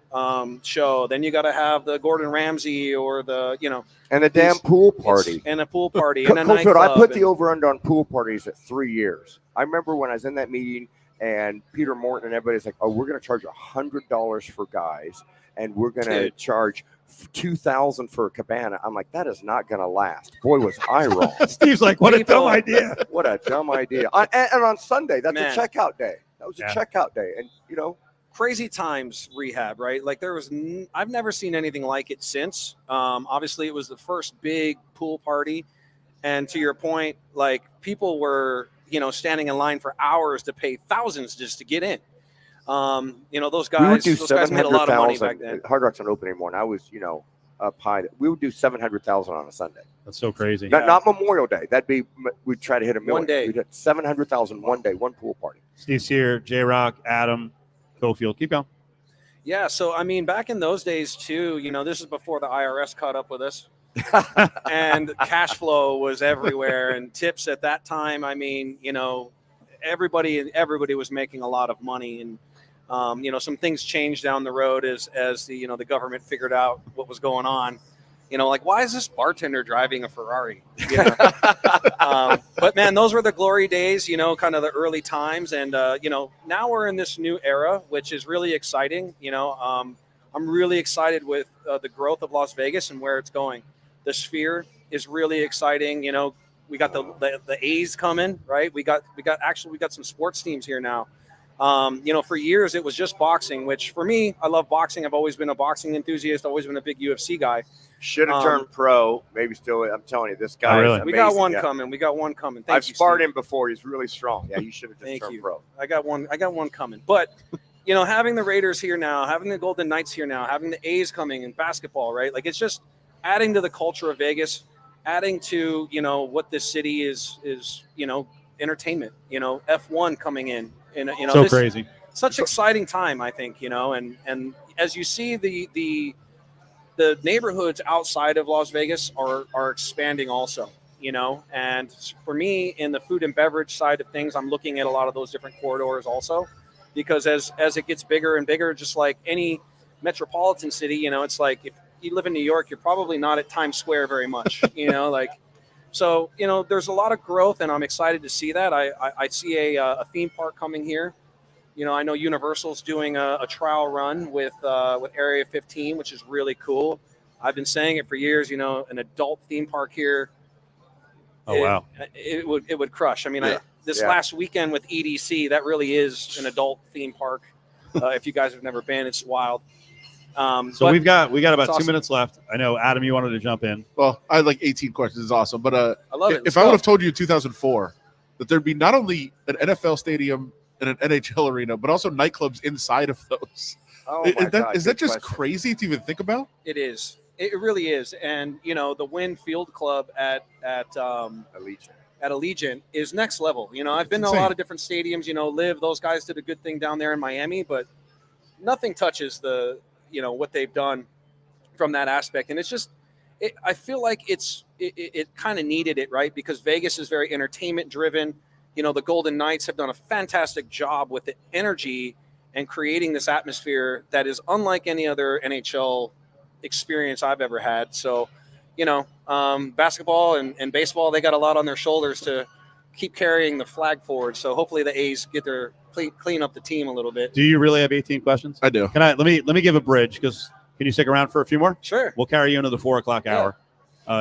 show. Then you got to have the Gordon Ramsay or and a damn pool party and a pool party and a Cofield, nightclub. I put the over under on pool parties at 3 years. I remember when I was in that meeting and Peter Morton and everybody's like, "Oh, we're going to charge $100 for guys, and we're going to charge $2,000 for a cabana." I'm like, that is not going to last. Boy, was I wrong. Steve's like, what a dumb idea. What a dumb idea. And on Sunday, that's a checkout day. That was a checkout day, and crazy times rehab, right? Like I've never seen anything like it since. Obviously, it was the first big pool party, and to your point, like people were standing in line for hours to pay thousands just to get in. Those guys made a lot of money back then. Hard Rock's not open anymore, and I was up high. We would do 700,000 on a Sunday. That's so crazy. Not Memorial Day. We'd try to hit $1 million. One day. We'd hit 700,000 one day, one pool party. Steve's here, J-Rock, Adam, Cofield. Keep going. Yeah, so I mean, back in those days too, this is before the IRS caught up with us, and cash flow was everywhere, and tips at that time. I mean, everybody was making a lot of money, and some things changed down the road as the government figured out what was going on. Like, why is this bartender driving a Ferrari? But man, those were the glory days, kind of the early times. And, now we're in this new era, which is really exciting. I'm really excited with the growth of Las Vegas and where it's going. The Sphere is really exciting. We got the A's coming, right? We got some sports teams here now. For years it was just boxing, which for me, I love boxing. I've always been a boxing enthusiast, always been a big UFC guy. Should have turned pro, maybe still. I'm telling you, this guy is amazing. We got one coming. I've sparred him before. He's really strong. Yeah, you should have just turned pro. I got one coming. But having the Raiders here now, having the Golden Knights here now, having the A's coming in basketball, right? Like it's just adding to the culture of Vegas, adding to what this city is entertainment. F1 coming in. So crazy. Such exciting time, I think, and as you see the neighborhoods outside of Las Vegas are expanding also, and for me in the food and beverage side of things, I'm looking at a lot of those different corridors also, because as it gets bigger and bigger, just like any metropolitan city, it's like if you live in New York, you're probably not at Times Square very much, So, there's a lot of growth, and I'm excited to see that. I see a theme park coming here. I know Universal's doing a trial run with Area 15, which is really cool. I've been saying it for years, an adult theme park here. Oh, wow. It would crush. I mean, last weekend with EDC, that really is an adult theme park. If you guys have never been, it's wild. So we got about 2 minutes left. I know, Adam, you wanted to jump in. Well, I had like 18 questions. It's awesome. But I love it. If I would have told you in 2004 that there'd be not only an NFL stadium and an NHL arena, but also nightclubs inside of those. Oh, is that just crazy to even think about? It is. It really is. And, the Wynn Field Club at Allegiant is next level. I've been to a lot of different stadiums, Live, those guys did a good thing down there in Miami, but nothing touches what they've done from that aspect. And it's just, I feel like it kind of needed it, right? Because Vegas is very entertainment driven. The Golden Knights have done a fantastic job with the energy and creating this atmosphere that is unlike any other NHL experience I've ever had. So, basketball and baseball, they got a lot on their shoulders to keep carrying the flag forward. So hopefully the A's get their clean up the team a little bit. Do you really have 18 questions? I do. Let me give a bridge, because can you stick around for a few more? Sure. We'll carry you into the 4:00 hour.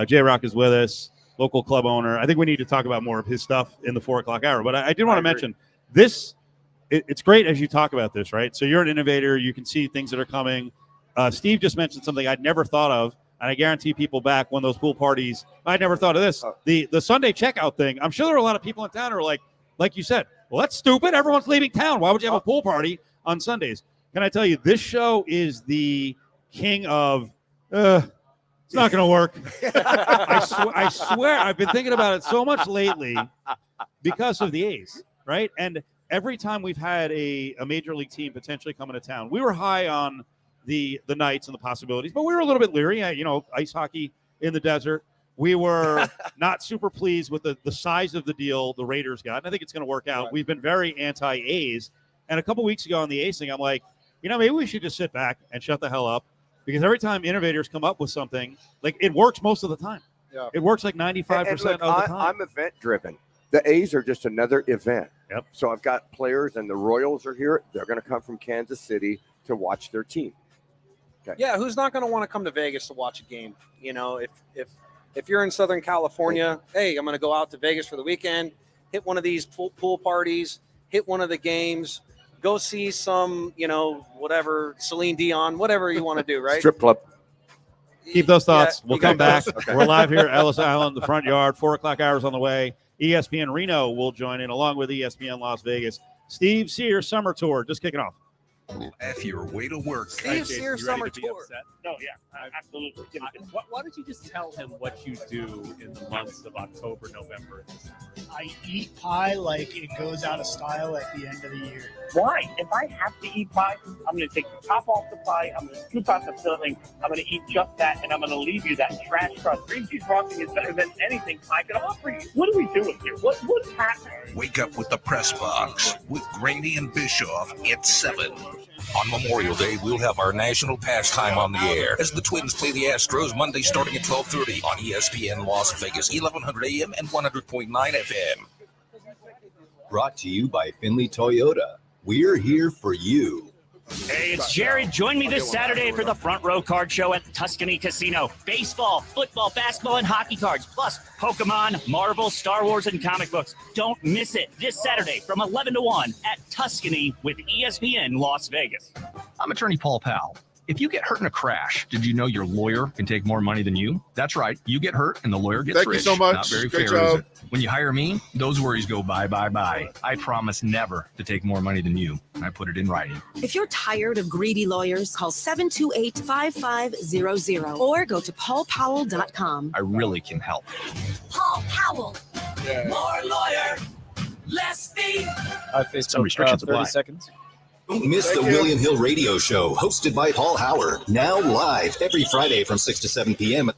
J-Rock is with us, local club owner. I think we need to talk about more of his stuff in the 4:00 hour. But I did want to mention this it's great as you talk about this, right? So you're an innovator. You can see things that are coming. Steve just mentioned something I'd never thought of, and I guarantee people back when those pool parties, I'd never thought of this. The Sunday checkout thing. I'm sure there are a lot of people in town who are like you said, well, that's stupid. Everyone's leaving town. Why would you have a pool party on Sundays? Can I tell you, this show is the king of, it's not going to work. I swear, I've been thinking about it so much lately because of the A's, right? And every time we've had a major league team potentially come into town, we were high on the Knights and the possibilities, but we were a little bit leery. Ice hockey in the desert. We were not super pleased with the size of the deal the Raiders got, and I think it's going to work out. Right. We've been very anti-A's, and a couple weeks ago on the A's thing, I'm like, maybe we should just sit back and shut the hell up, because every time innovators come up with something, it works most of the time. Yeah. It works 95% of the time. I'm event-driven. The A's are just another event. Yep. So I've got players, and the Royals are here. They're going to come from Kansas City to watch their team. Okay. Yeah, who's not going to want to come to Vegas to watch a game? If you're in Southern California, hey, I'm going to go out to Vegas for the weekend, hit one of these pool parties, hit one of the games, go see some, whatever, Celine Dion, whatever you want to do, right? Strip club. Keep those thoughts. Yeah, we'll come back. Okay. We're live here at Ellis Island, the front yard, 4 o'clock hours on the way. ESPN Reno will join in along with ESPN Las Vegas. Steve Sears Summer Tour just kicking off. F your way to work. Steve Sears Summer Tour. No, yeah, absolutely. Why don't you just tell him what you do in the months of October, November? I eat pie like it goes out of style at the end of the year. Why? If I have to eat pie, I'm going to take the top off the pie, I'm going to scoop out the filling, I'm going to eat just that, and I'm going to leave you that trash crust. Cream cheese frosting is better than anything pie can offer you. What are we doing here? What's happening? Wake up with the Press Box with Graney and Bischoff at 7. On Memorial Day, we'll have our national pastime on the air as the Twins play the Astros Monday starting at 12:30 on ESPN Las Vegas, 1100 AM and 100.9 FM. Brought to you by Finley Toyota. We're here for you. Hey, it's Jared. Join me this Saturday for the Front Row Card Show at the Tuscany Casino. Baseball, football, basketball, and hockey cards, plus Pokemon, Marvel, Star Wars, and comic books. Don't miss it this Saturday from 11 to 1 at Tuscany with ESPN Las Vegas. I'm attorney Paul Powell. If you get hurt in a crash, did you know your lawyer can take more money than you? That's right. You get hurt and the lawyer gets rich. Thank you so much. Not very Great fair, job. is it? When you hire me, those worries go bye, bye, bye. I promise never to take more money than you. I put it in writing. If you're tired of greedy lawyers, call 728-5500 or go to paulpowell.com. I really can help. Paul Powell. Yeah. More lawyer, less fee. Some restrictions apply. Seconds. Don't miss the William Hill Radio Show, hosted by Paul Howard. Now live every Friday from 6 to 7 p.m.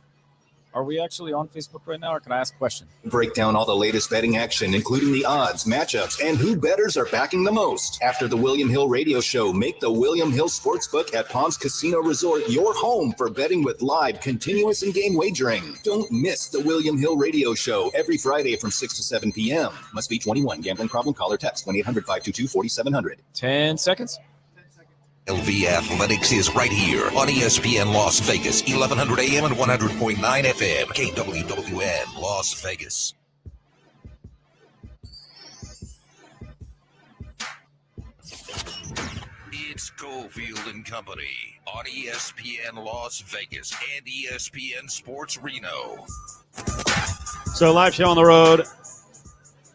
Are we actually on Facebook right now, or can I ask a question? Break down all the latest betting action, including the odds, matchups, and who bettors are backing the most. After the William Hill Radio Show, make the William Hill Sportsbook at Palms Casino Resort your home for betting with live, continuous, and game wagering. Don't miss the William Hill Radio Show every Friday from 6 to 7 p.m. Must be 21. Gambling problem? Call or text 1-800-522-4700. 10 seconds. LV Athletics is right here on ESPN Las Vegas, 1100 AM and 100.9 FM, KWWN, Las Vegas. It's Cofield and Company on ESPN Las Vegas and ESPN Sports Reno. So live show on the road,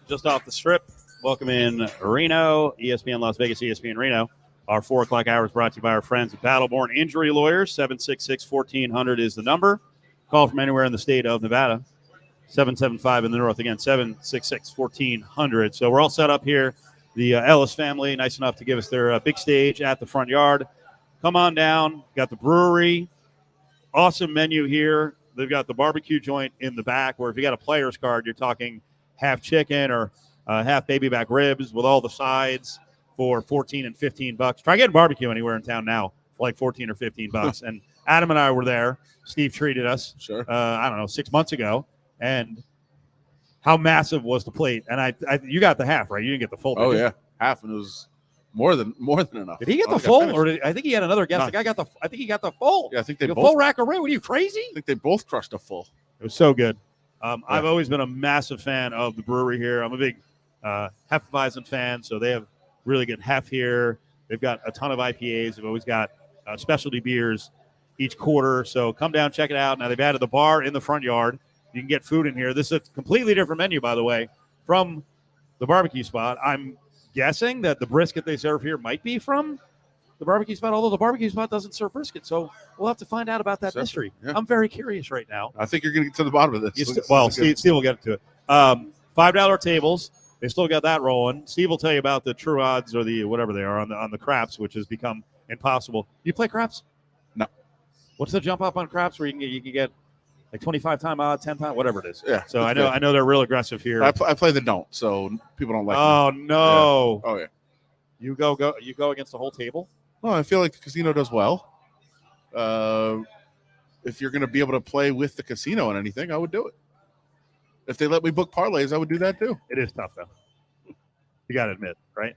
just off the strip. Welcome in Reno, ESPN Las Vegas, ESPN Reno. Our 4 o'clock hour is brought to you by our friends at Battleborn Injury Lawyers. 766-1400 is the number. Call from anywhere in the state of Nevada. 775 in the north. Again, 766-1400. So we're all set up here. The Ellis family, nice enough to give us their big stage at the front yard. Come on down. Got the brewery. Awesome menu here. They've got the barbecue joint in the back, where if you got a player's card, you're talking half chicken or half baby back ribs with all the sides for $14 and $15. Try getting barbecue anywhere in town now for like $14 or $15. And Adam and I were there. Steve treated us, I don't know, 6 months ago. And how massive was the plate? And you got the half, right? You didn't get the full. Oh, yeah. Half, and it was more than enough. Did he get the full? Or I think he had another guest. No. I think he got the full. Yeah, I think they both. Full rack of ribs. What are you, crazy? I think they both crushed a full. It was so good. I've always been a massive fan of the brewery here. I'm a big Hefeweizen fan, so they have really good hef here. They've got a ton of IPAs. They've always got specialty beers each quarter. So come down, check it out. Now they've added the bar in the front yard. You can get food in here. This is a completely different menu, by the way, from the barbecue spot. I'm guessing that the brisket they serve here might be from the barbecue spot, although the barbecue spot doesn't serve brisket. So we'll have to find out about that mystery. Yeah. I'm very curious right now. I think you're going to get to the bottom of this. Steve will get to it. $5 tables. They still got that rolling. Steve will tell you about the true odds or the whatever they are on the craps, which has become impossible. You play craps? No. What's the jump up on craps where you can get like 25 time odd, 10 time, whatever it is? Yeah. So I know they're real aggressive here. I play the don't, so people don't like Oh me. no. Yeah. Oh yeah. You go against the whole table? Well, I feel like the casino does well. If you're going to be able to play with the casino on anything, I would do it. If they let me book parlays, I would do that too. It is tough though. You got to admit, right?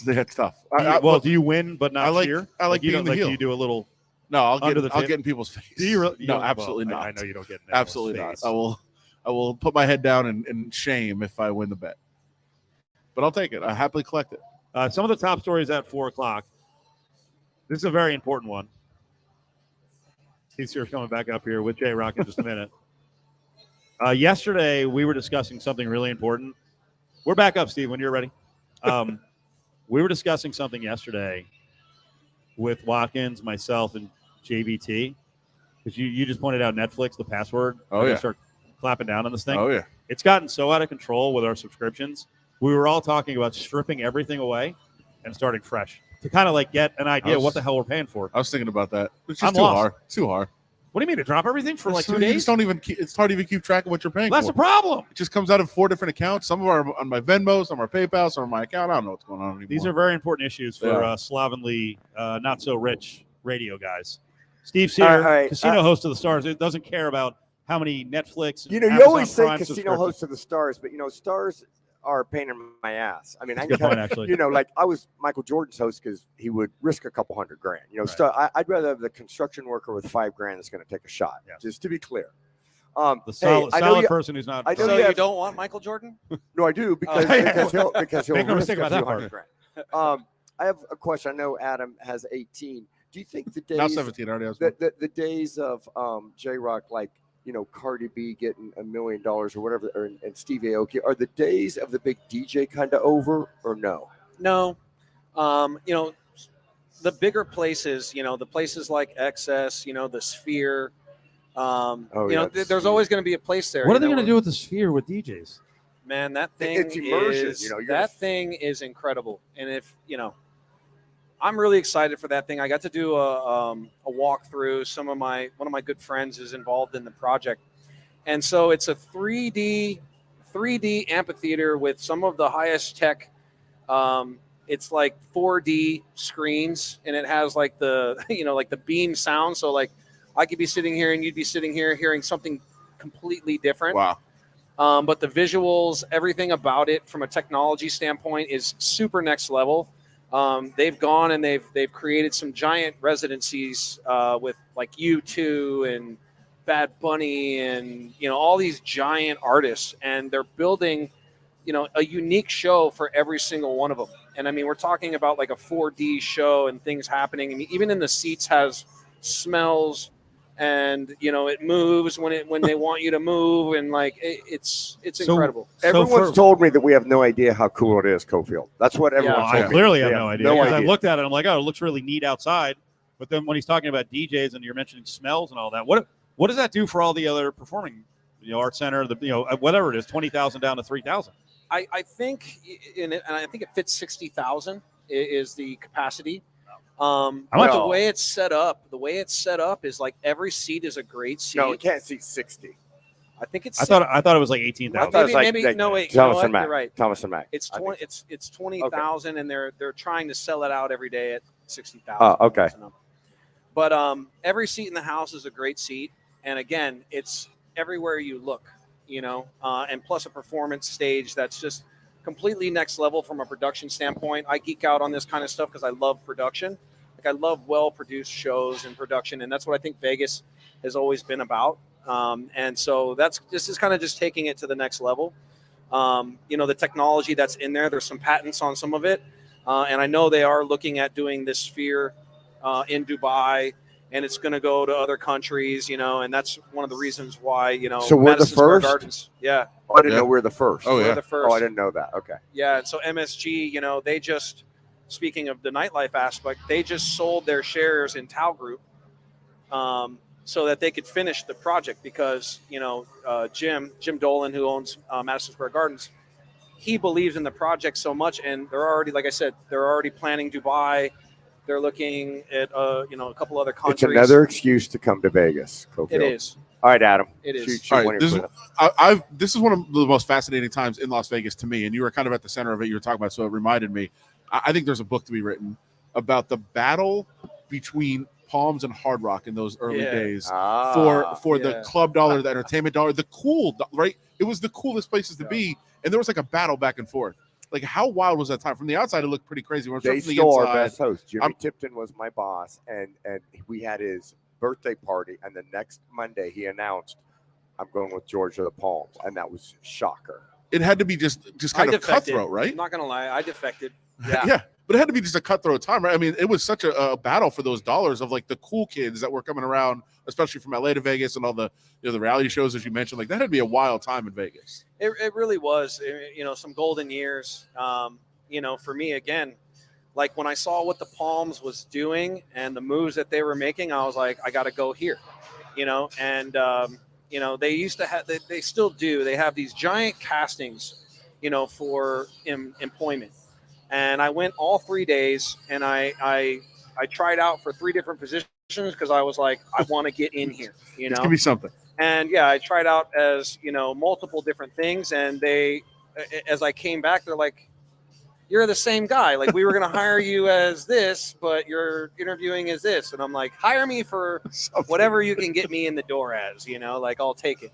That's tough. Do you win but not cheer? I like you being the heel. Do you do a little? No, I'll under get the in people's face. Do you really? No, absolutely not. I know you don't get in absolutely face. not. I will put my head down in shame if I win the bet. But I'll take it. I happily collect it. Some of the top stories at 4:00. This is a very important one. He's here coming back up here with J Rock in just a minute. Yesterday, we were discussing something really important. We're back up, Steve, when you're ready. We were discussing something yesterday with Watkins, myself, and JVT. Because you just pointed out Netflix, the password. Oh, yeah. Start clapping down on this thing. Oh, yeah. It's gotten so out of control with our subscriptions. We were all talking about stripping everything away and starting fresh to kind of like get an idea of what the hell we're paying for. I was thinking about that. It's I'm just too lost. hard. It's too hard. What do you mean to drop everything for like 2 You days? just don't even it's hard to even keep track of what you're paying That's for. the problem. It just comes out of 4 different accounts. Some of them are on my Venmo, some are PayPal, some are my account. I don't know what's going on anymore. These are very important issues for Yeah. slovenly, not so rich radio guys. Steve's here, All right, casino host of the Stars. It doesn't care about how many Netflix. And You Amazon always say Prime casino subscriptions. host of the Stars, but Stars are a pain in my ass. I mean, That's a good point, actually. like I was Michael Jordan's host because he would risk a couple $100,000. I'd rather have the construction worker with $5,000 that's going to take a shot. Yeah. Just to be clear. The solid person who's not. I know So you you don't want Michael Jordan? No, I do because he'll Make no risk mistake a about few that part. $100,000. I have a question. I know Adam has 18. Do you think the days Now 17, I already has one. the days of J Rock, like Cardi B getting $1 million or whatever, and Steve Aoki, are the days of the big DJ kind of over or no? No. The bigger places, the places like XS, the Sphere. There's always going to be a place there. What are they going to do with the Sphere with DJs? Man, that thing It's immersion. is thing is incredible. And if I'm really excited for that thing. I got to do a walkthrough. One of my good friends is involved in the project, and so it's a 3D amphitheater with some of the highest tech. It's like 4D screens, and it has like the like the beam sound. So like I could be sitting here and you'd be sitting here hearing something completely different. Wow. But the visuals, everything about it from a technology standpoint is super next level. They've gone and they've created some giant residencies with like U2 and Bad Bunny and all these giant artists, and they're building a unique show for every single one of them. And I mean, we're talking about like a 4D show and things happening. I mean, even in the seats has smells, and it moves when they want you to move, and like it's incredible. Everyone's told me that we have no idea how cool it is, Cofield. That's what everyone told me. I clearly have no idea. No Because idea. I looked at it, I'm like, oh, it looks really neat outside. But then when he's talking about DJs and you're mentioning smells and all that, what does that do for all the other performing, Art Center, whatever it is, 20,000 down to 3,000? I think and I think it fits 60,000 is the capacity. The way it's set up is like every seat is a great seat. No, it can't seat 60. I think it's. I thought it was like 18,000. Maybe no wait. Thomas and Mack. You're right. Thomas and Mack. It's 20. It's 20,000, and they're trying to sell it out every day at 60,000. Oh, okay. But every seat in the house is a great seat, and again, it's everywhere you look, and plus a performance stage that's just completely next level from a production standpoint. I geek out on this kind of stuff because I love production. Like I love well-produced shows and production, and that's what I think Vegas has always been about. And so this is kind of just taking it to the next level. The technology that's in there, there's some patents on some of it. And I know they are looking at doing this Sphere in Dubai, and it's going to go to other countries, and that's one of the reasons why, So we're Madison the Square first? Gardens. Yeah. Oh, I didn't know we're the first. We're the first. Oh, I didn't know that. Okay. Yeah, and so MSG, they just, speaking of the nightlife aspect, they just sold their shares in Tao Group so that they could finish the project because, Jim Dolan, who owns Madison Square Gardens, he believes in the project so much, and they're already, like I said, they're already planning Dubai. They're looking at, a couple other countries. It's another excuse to come to Vegas, Cofield. It is. All right, Adam. It is. Shoot All one right, of your this is one of the most fascinating times in Las Vegas to me, and you were kind of at the center of it. You were talking about, so it reminded me. I think there's a book to be written about the battle between Palms and Hard Rock in those early days for the club dollar, the entertainment dollar, the cool, right? It was the coolest places to be, and there was like a battle back and forth. Like, how wild was that time? From the outside, it looked pretty crazy. When They from the stole our inside, best host. Jimmy Tipton was my boss, and we had his birthday party, and the next Monday he announced, I'm going with George of the Palms, and that was shocker. it had to be just kind of cutthroat, right? I'm not going to lie. I defected. Yeah. But it had to be just a cutthroat time, right? I mean, it was such a battle for those dollars of like the cool kids that were coming around, especially from LA to Vegas and all the the reality shows, as you mentioned. Like, that had to be a wild time in Vegas. It really was. Some golden years. For me, again, like when I saw what the Palms was doing and the moves that they were making, I was like, I got to go here. They used to have, they still do. They have these giant castings, for employment. And I went all 3 days, and I tried out for 3 different positions because I was like, I want to get in here. It's gonna be something. And yeah, I tried out as multiple different things, and as I came back, they're like, "You're the same guy. Like, we were gonna hire you as this, but you're interviewing as this." And I'm like, "Hire me for whatever you can get me in the door as. Like, I'll take it."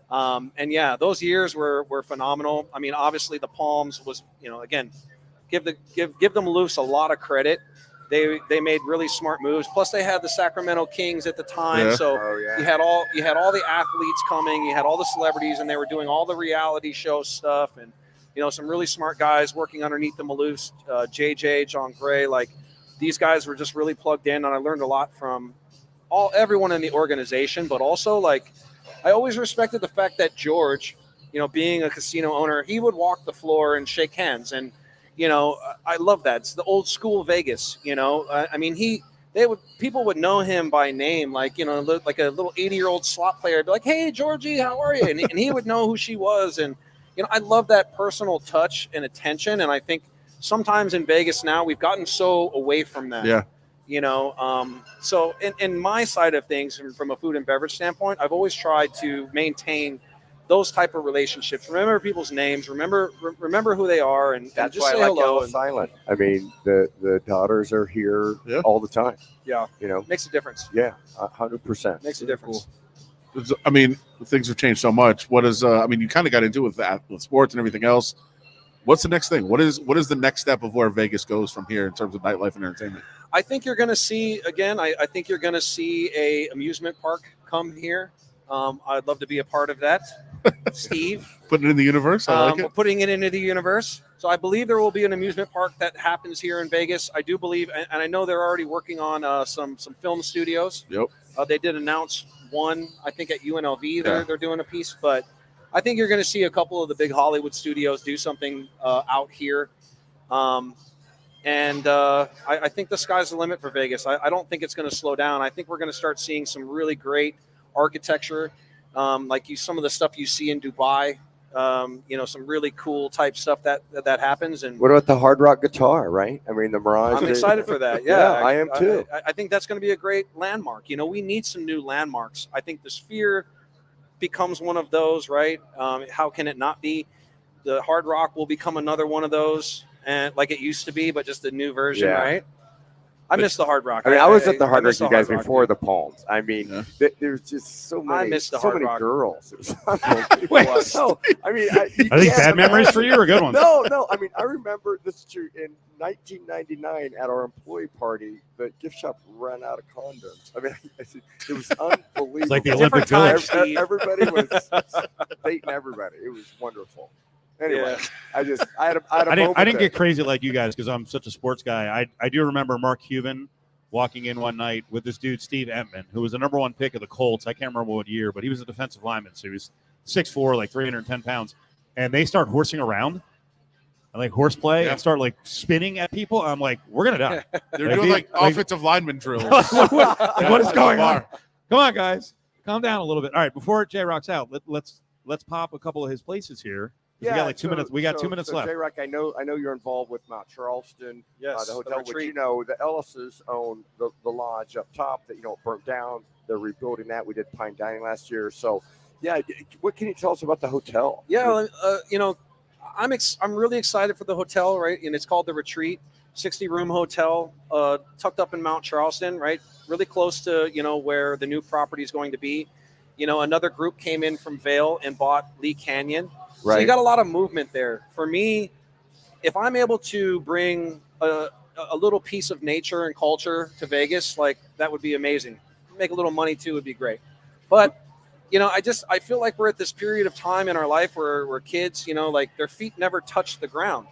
And yeah, those years were phenomenal. I mean, obviously the Palms was, again, give them loose a lot of credit. They made really smart moves. Plus, they had the Sacramento Kings at the time, so you had all the athletes coming, you had all the celebrities, and they were doing all the reality show stuff, and some really smart guys working underneath the Maloofs, JJ, John Gray. Like, these guys were just really plugged in, and I learned a lot from everyone in the organization. But also, like, I always respected the fact that George, being a casino owner, he would walk the floor and shake hands, and I love that. It's the old school Vegas. I mean, people would know him by name, like like a little 80-year-old slot player. I'd be like, "Hey, Georgie, how are you?" And he would know who she was. And I love that personal touch and attention. And I think sometimes in Vegas now we've gotten so away from that. Yeah. So in my side of things, from a food and beverage standpoint, I've always tried to maintain those type of relationships. Remember people's names. Remember who they are, and That's just why say I like hello. Ellis Island. I mean, the daughters are here all the time. Yeah, makes a difference. Yeah, 100%. Makes a difference. I mean, things have changed so much. What is? I mean, you kind of got into it with sports and everything else. What's the next thing? What is the next step of where Vegas goes from here in terms of nightlife and entertainment? I think you're going to see again. I think you're going to see a amusement park come here. I'd love to be a part of that. Steve, Putting it in the universe. I like we're it. putting it into the universe. So I believe there will be an amusement park that happens here in Vegas. I do believe, and I know they're already working on some film studios. Yep. They did announce one, I think, at UNLV. They're doing a piece, but I think you're going to see a couple of the big Hollywood studios do something out here. I think the sky's the limit for Vegas. I don't think it's going to slow down. I think we're going to start seeing some really great architecture, some of the stuff you see in Dubai. Some really cool type stuff that happens. And What about the Hard Rock guitar, right? I mean, the Mirage. I'm excited for that. Yeah, I am too. I think that's going to be a great landmark. We need some new landmarks. I think the Sphere becomes one of those, right? How can it not be? The Hard Rock will become another one of those, and like it used to be, but just a new version, right? I miss the Hard Rock. I mean, I was at the Hard miss Rock, the you guys, Hard Rock, before dude. the Palms. I mean, there's just so many, I miss the so Hard many Rock. girls. It was unbelievable. No, I mean, Are these bad memories for you or good ones? No. I mean, I remember this is true. In 1999, at our employee party, the gift shop ran out of condoms. I mean, it was unbelievable. It's like the Olympic Village. Everybody was dating everybody. It was wonderful. Anyway, I had a I moment didn't there. get crazy like you guys because I'm such a sports guy. I do remember Mark Cuban walking in one night with this dude, Steve Entman, who was the number 1 pick of the Colts. I can't remember what year, but he was a defensive lineman. So he was 6'4", like 310 pounds. And they start horsing around and like horseplay and start like spinning at people. I'm like, we're going to die. They're doing like offensive lineman drills. what is going on? Come on, guys. Calm down a little bit. All right, before Jay rocks out, let's pop a couple of his places here. We got like 2 minutes. We got 2 minutes left. J-Rock, I know you're involved with Mount Charleston, Yes, the the hotel, which retreat. the Ellises own the lodge up top that burnt down. They're rebuilding that. We did Pine Dining last year. So, yeah, what can you tell us about the hotel? Yeah, I'm really excited for the hotel, right? And it's called the Retreat, 60-room hotel, tucked up in Mount Charleston, right? Really close to where the new property is going to be. Another group came in from Vail and bought Lee Canyon. So you got a lot of movement there. For me, if I'm able to bring a little piece of nature and culture to Vegas, like that would be amazing. Make a little money too would be great. But I feel like we're at this period of time in our life where kids, like their feet never touch the ground.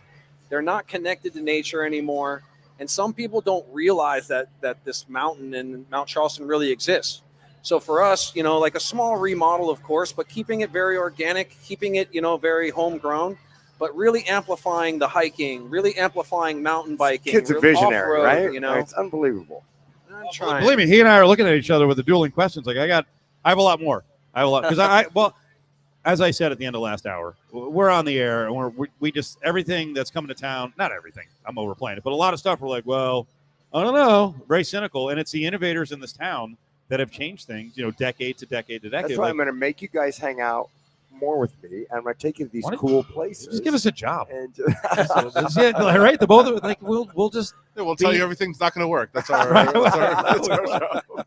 They're not connected to nature anymore. And some people don't realize that this mountain in Mount Charleston really exists. So for us, like a small remodel, of course, but keeping it very organic, keeping it, very homegrown, but really amplifying the hiking, really amplifying mountain biking. Kid's a visionary, off-road, right? It's unbelievable. I'm trying. Believe me, he and I are looking at each other with the dueling questions. Like I have a lot more. I have a lot because as I said at the end of last hour, we're on the air and we just everything that's coming to town. Not everything. I'm overplaying it, but a lot of stuff. We're like, well, I don't know. Very cynical, and it's the innovators in this town that have changed things. Decade to decade to decade. That's why I'm going to make you guys hang out more with me, and I'm going to take you to these cool places. Just give us a job. And that's it, right? The both of like we'll just we'll tell you everything's not going to work. That's our that's our show. All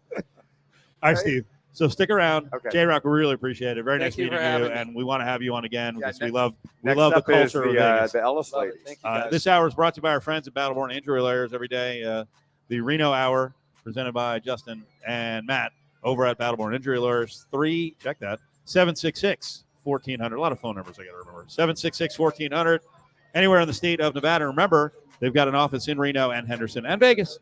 right, Steve. So stick around. Okay. J-Rock, we really appreciate it. Very Thank nice you meeting for you, having me. and we want to have you on again because we love next the up is culture of Vegas. the Ellis ladies. Thank you, guys. This hour is brought to you by our friends at Battleborn Injury Lawyers every day. The Reno Hour, presented by Justin and Matt over at Battleborn Injury Lawyers. 766-1400. A lot of phone numbers I got to remember. 766-1400. Anywhere in the state of Nevada. Remember, they've got an office in Reno and Henderson and Vegas.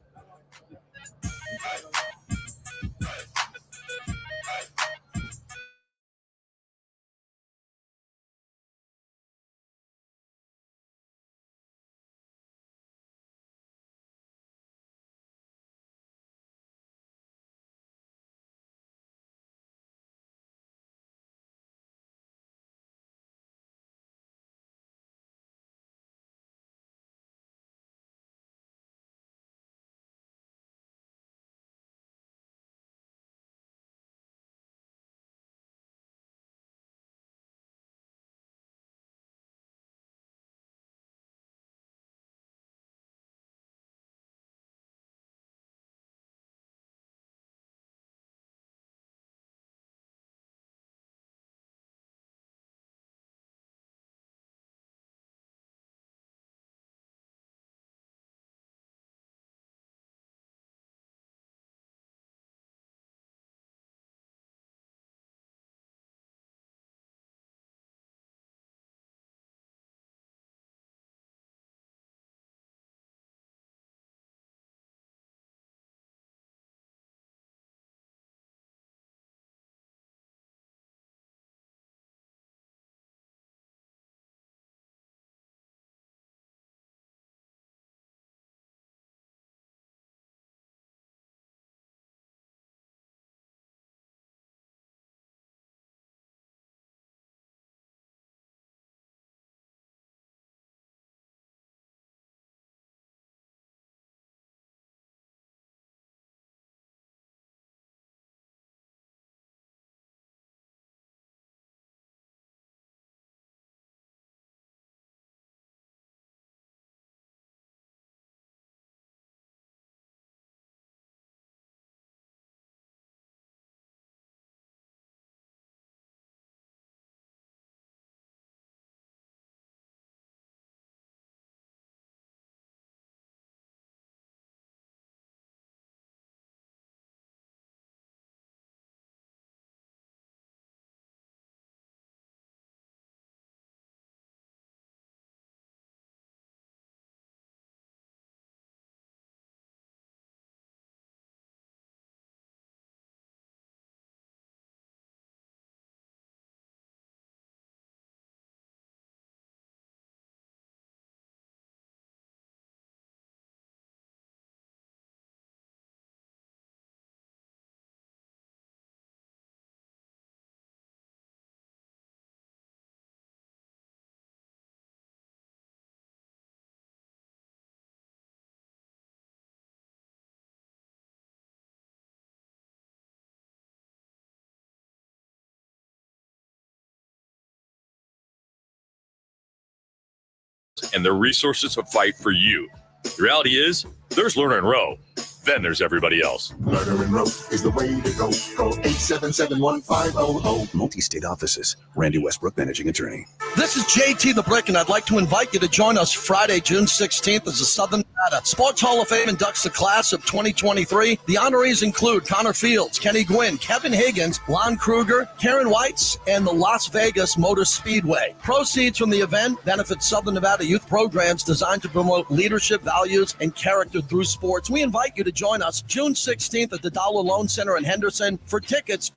and the resources to fight for you. The reality is, there's Lerner and Rowe. Then there's everybody else. Lerner and Rowe is the way to go. Call 877-1500. Multi-state offices. Randy Westbrook, managing attorney. This is JT the Brick, and I'd like to invite you to join us Friday, June 16th, as the Southern Nevada Sports Hall of Fame inducts the class of 2023. The honorees include Connor Fields, Kenny Gwynn, Kevin Higgins, Lon Kruger, Karen Weitz, and the Las Vegas Motor Speedway. Proceeds from the event benefit Southern Nevada youth programs designed to promote leadership, values, and character through sports. We invite you to join us June 16th at the Dollar Loan Center in Henderson. For tickets,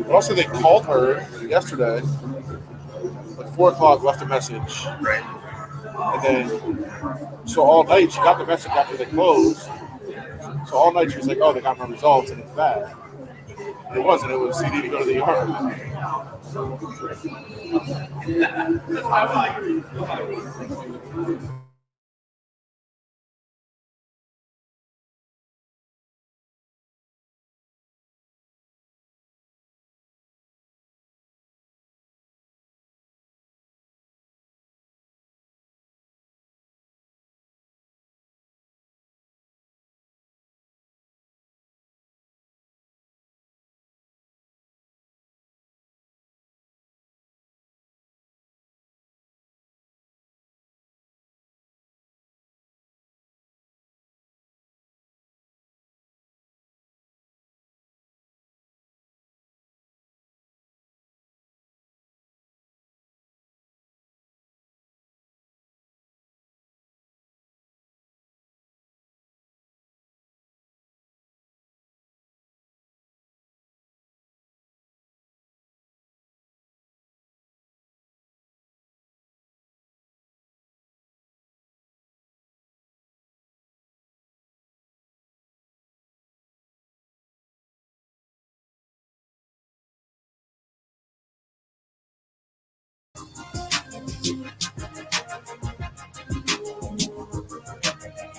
Also, they called her yesterday, like 4 o'clock, left a message. Right. And then, so all night, she got the message after they closed. So all night, she was like, oh, they got my results, and it's bad. It wasn't. It was, you need to go to the ER.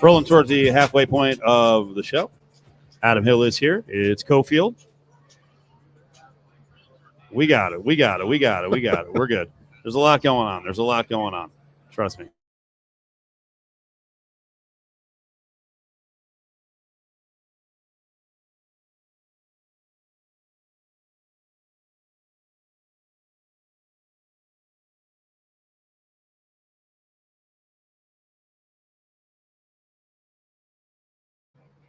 Rolling towards the halfway point of the show. Adam Hill is here. It's Cofield. We got it. We're good. There's a lot going on. Trust me.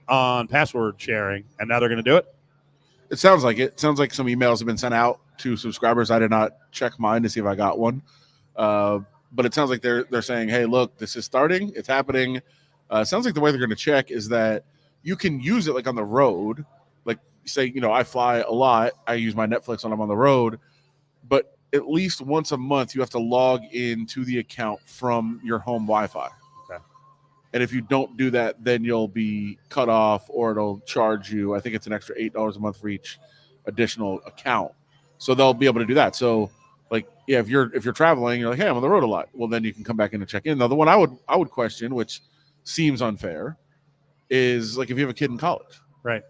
On password sharing, and now they're going to do it. It sounds like it. Sounds like some emails have been sent out to subscribers. I did not check mine to see if I got one, but it sounds like they're saying, "Hey, look, this is starting. It's happening." Sounds like the way they're going to check is that you can use it like on the road. Like, say, I fly a lot. I use my Netflix when I'm on the road, but at least once a month you have to log into the account from your home Wi-Fi. And if you don't do that, then you'll be cut off or it'll charge you. I think it's an extra $8 a month for each additional account. So they'll be able to do that. So, if you're traveling, you're like, hey, I'm on the road a lot. Well, then you can come back in and check in. Now, the one I would question, which seems unfair, is like if you have a kid in college. Right.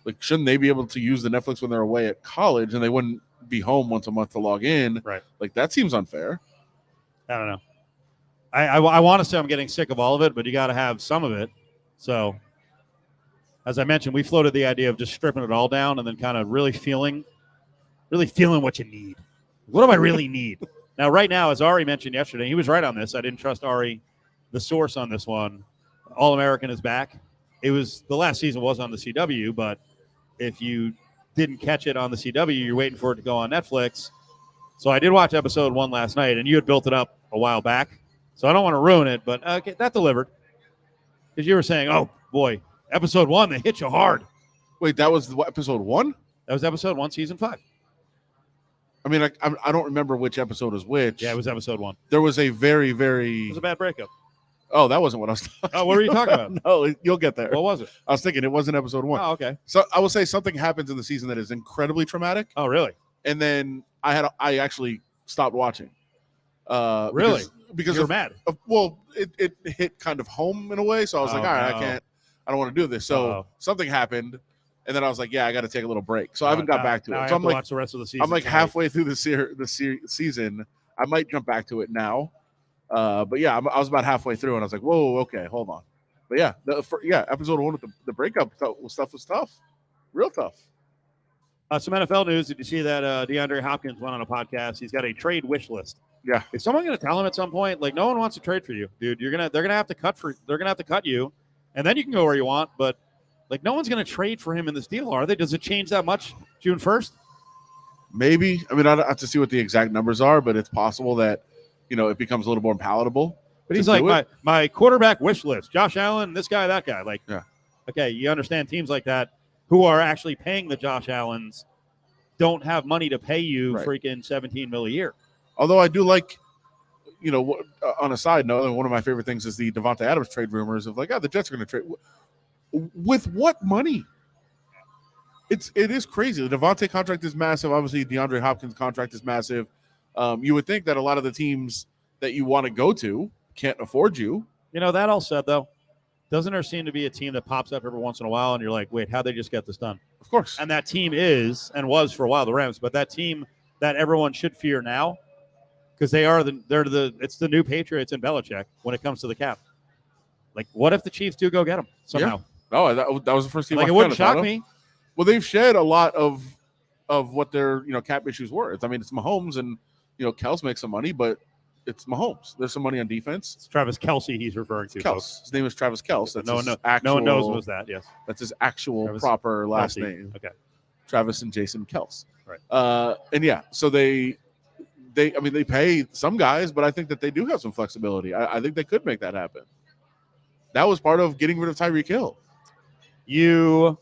Like, shouldn't they be able to use the Netflix when they're away at college and they wouldn't be home once a month to log in? Right. Like, that seems unfair. I don't know. I want to say I'm getting sick of all of it, but you got to have some of it. So, as I mentioned, we floated the idea of just stripping it all down and then kind of really feeling what you need. What do I really need? Now, right now, as Ari mentioned yesterday, he was right on this. I didn't trust Ari the source on this one. All American is back. It was the last season was on the CW, but if you didn't catch it on the CW, you're waiting for it to go on Netflix. So I did watch episode 1 last night, and you had built it up a while back. So I don't want to ruin it, but okay, that delivered. Because you were saying, oh, boy, episode 1, they hit you hard. Wait, that was episode 1? That was episode 1, season 5. I mean, I don't remember which episode was which. Yeah, it was episode 1. There was a very, very... It was a bad breakup. Oh, that wasn't what I was talking about. Oh, what were you talking about? No, you'll get there. What was it? I was thinking it wasn't episode 1. Oh, okay. So I will say something happens in the season that is incredibly traumatic. Oh, really? And then I actually stopped watching. Really? Because you're mad. Well, it hit kind of home in a way. So I was like, all right, I don't want to do this. So something happened. And then I was like, yeah, I got to take a little break. So I haven't got back to it. So I'm like, watch the rest of the season. I'm like halfway through the season. I might jump back to it now. But yeah, I was about halfway through, and I was like, "Whoa, okay, hold on." But yeah, episode 1 with the breakup stuff was tough, real tough. Some NFL news. Did you see that DeAndre Hopkins went on a podcast? He's got a trade wish list. Yeah. Is someone going to tell him at some point, like, no one wants to trade for you, dude? They're gonna have to cut you, and then you can go where you want. But like, no one's going to trade for him in this deal, are they? Does it change that much June 1st? Maybe. I mean, I have to see what the exact numbers are, but it's possible that it becomes a little more palatable. But he's like, my quarterback wish list, Josh Allen, this guy, that guy. Like, yeah. Okay, you understand teams like that who are actually paying the Josh Allens don't have money to pay you freaking $17 million a year. Although I do like, on a side note, one of my favorite things is the Devontae Adams trade rumors of like, the Jets are going to trade. With what money? It is crazy. The Devontae contract is massive. Obviously, DeAndre Hopkins contract is massive. You would think that a lot of the teams that you want to go to can't afford you. That all said, though, doesn't there seem to be a team that pops up every once in a while and you're like, wait, how'd they just get this done? Of course. And that team is and was for a while the Rams, but that team that everyone should fear now because it's the new Patriots and Belichick when it comes to the cap. Like, what if the Chiefs do go get them somehow? Yeah. Oh, that was the first team. Like, it wouldn't shock me. Well, they've shed a lot of what their cap issues were. I mean, it's Mahomes and Kels makes some money, but it's Mahomes. There's some money on defense. It's Travis Kelce he's referring to. Kels. His name is Travis Kels. That's no one knows was that. Yes, that's his actual Travis proper last name. Okay, Travis and Jason Kels. Right. And yeah, so they pay some guys, but I think that they do have some flexibility. I think they could make that happen. That was part of getting rid of Tyreek Hill. You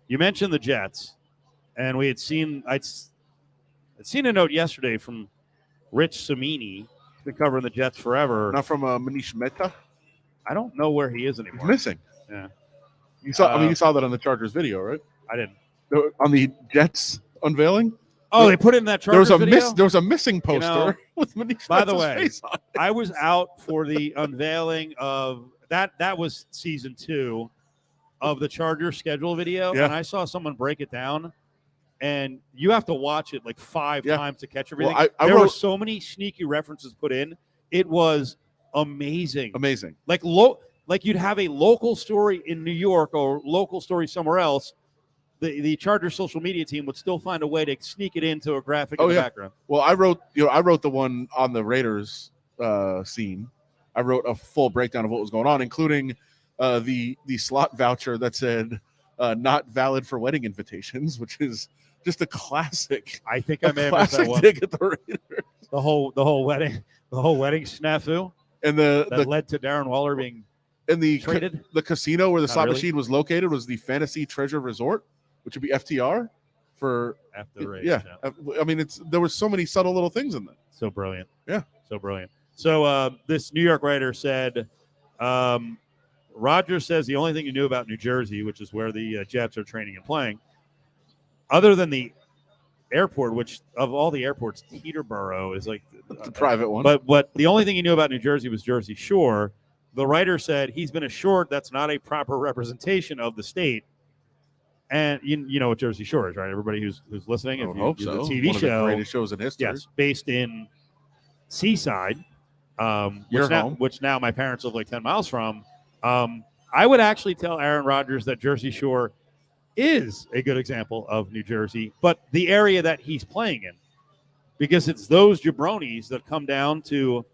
mentioned the Jets, and I'd seen a note yesterday from Rich Samini. He's been covering the Jets forever. Not from Manish Mehta? I don't know where he is anymore. He's missing. Yeah. You saw that on the Chargers video, right? I didn't. On the Jets unveiling? Oh, they put it in that Chargers video? There was a missing poster with Manish by the Mehta's way, face on it. I was out for the unveiling of that. That was season 2 of the Chargers schedule video, and I saw someone break it down. And you have to watch it like 5 times to catch everything. Well, there were so many sneaky references put in. It was amazing. Amazing. Like you'd have a local story in New York or local story somewhere else. The Chargers social media team would still find a way to sneak it into a graphic in the background. Well, I wrote the one on the Raiders scene. I wrote a full breakdown of what was going on, including the slot voucher that said not valid for wedding invitations, which is just a classic. I think I may have missed that one. Dig at the Raiders. The whole wedding snafu, and that led to Darren Waller being traded. The casino where the slot machine was located was the Fantasy Treasure Resort, which would be FTR for after the race. Yeah, I mean there were so many subtle little things in that. So brilliant. Yeah, so brilliant. So this New York writer said, Rogers says the only thing you knew about New Jersey, which is where the Jets are training and playing, other than the airport, which of all the airports, Teterboro is like the private one. But the only thing he knew about New Jersey was Jersey Shore. The writer said he's been assured that's not a proper representation of the state. And you know what Jersey Shore is, right? Everybody who's listening, I hope so. The TV one show, of the greatest shows in history. yes, based in Seaside, which now my parents live like 10 miles from. I would actually tell Aaron Rodgers that Jersey Shore is a good example of New Jersey, but the area that he's playing in, because it's those jabronis that come down to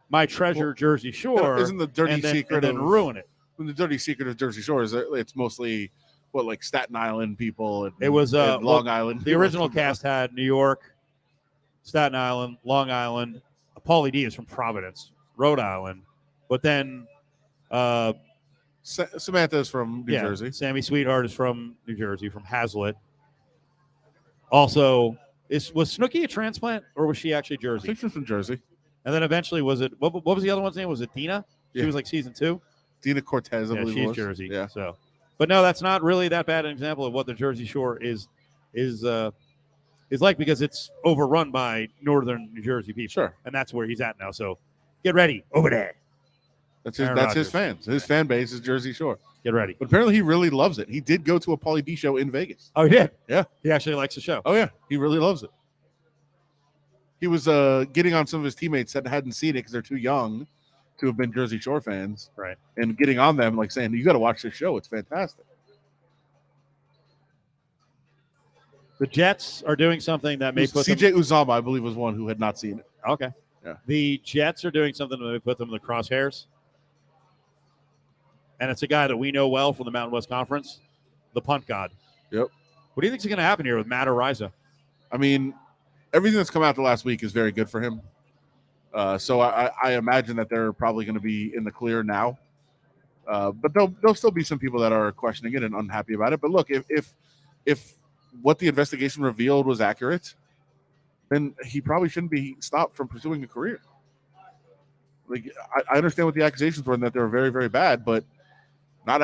my treasure Jersey Shore. Isn't the dirty secret and then of ruin it? The dirty secret of Jersey Shore is that it's mostly like Staten Island people. And, It was and Long Island. The original cast had New York, Staten Island, Long Island. Paulie D is from Providence, Rhode Island, but then Samantha is from New Jersey. Sammy Sweetheart is from New Jersey, from Hazlitt. Also, was Snooki a transplant or was she actually Jersey? I think she's from Jersey. And then eventually, was it what was the other one's name? Was it Dina? She was like season 2. Dina Cortez, I believe she's it was. Jersey. Yeah. So, but no, that's not really that bad an example of what the Jersey Shore is like, because it's overrun by northern New Jersey people. Sure. And that's where he's at now. So get ready over there. That's Aaron his Rodgers. fans. His fan base is Jersey Shore. Get ready. But apparently he really loves it. He did go to a Pauly D show in Vegas. Oh, he did? Yeah. He actually likes the show. Oh, yeah. He really loves it. He was getting on some of his teammates that hadn't seen it because they're too young to have been Jersey Shore fans. Right. And getting on them, like saying, you got to watch this show. It's fantastic. The Jets are doing something that may put CJ Uzama, I believe, was one who had not seen it. Okay. Yeah. The Jets are doing something that may put them in the crosshairs. And it's a guy that we know well from the Mountain West Conference, the punt god. Yep. What do you think is going to happen here with Matt Ariza? I mean, everything that's come out the last week is very good for him. So I imagine that they're probably going to be in the clear now. But there'll still be some people that are questioning it and unhappy about it. But look, if what the investigation revealed was accurate, then he probably shouldn't be stopped from pursuing a career. Like, I understand what the accusations were and that they were very, very bad, but not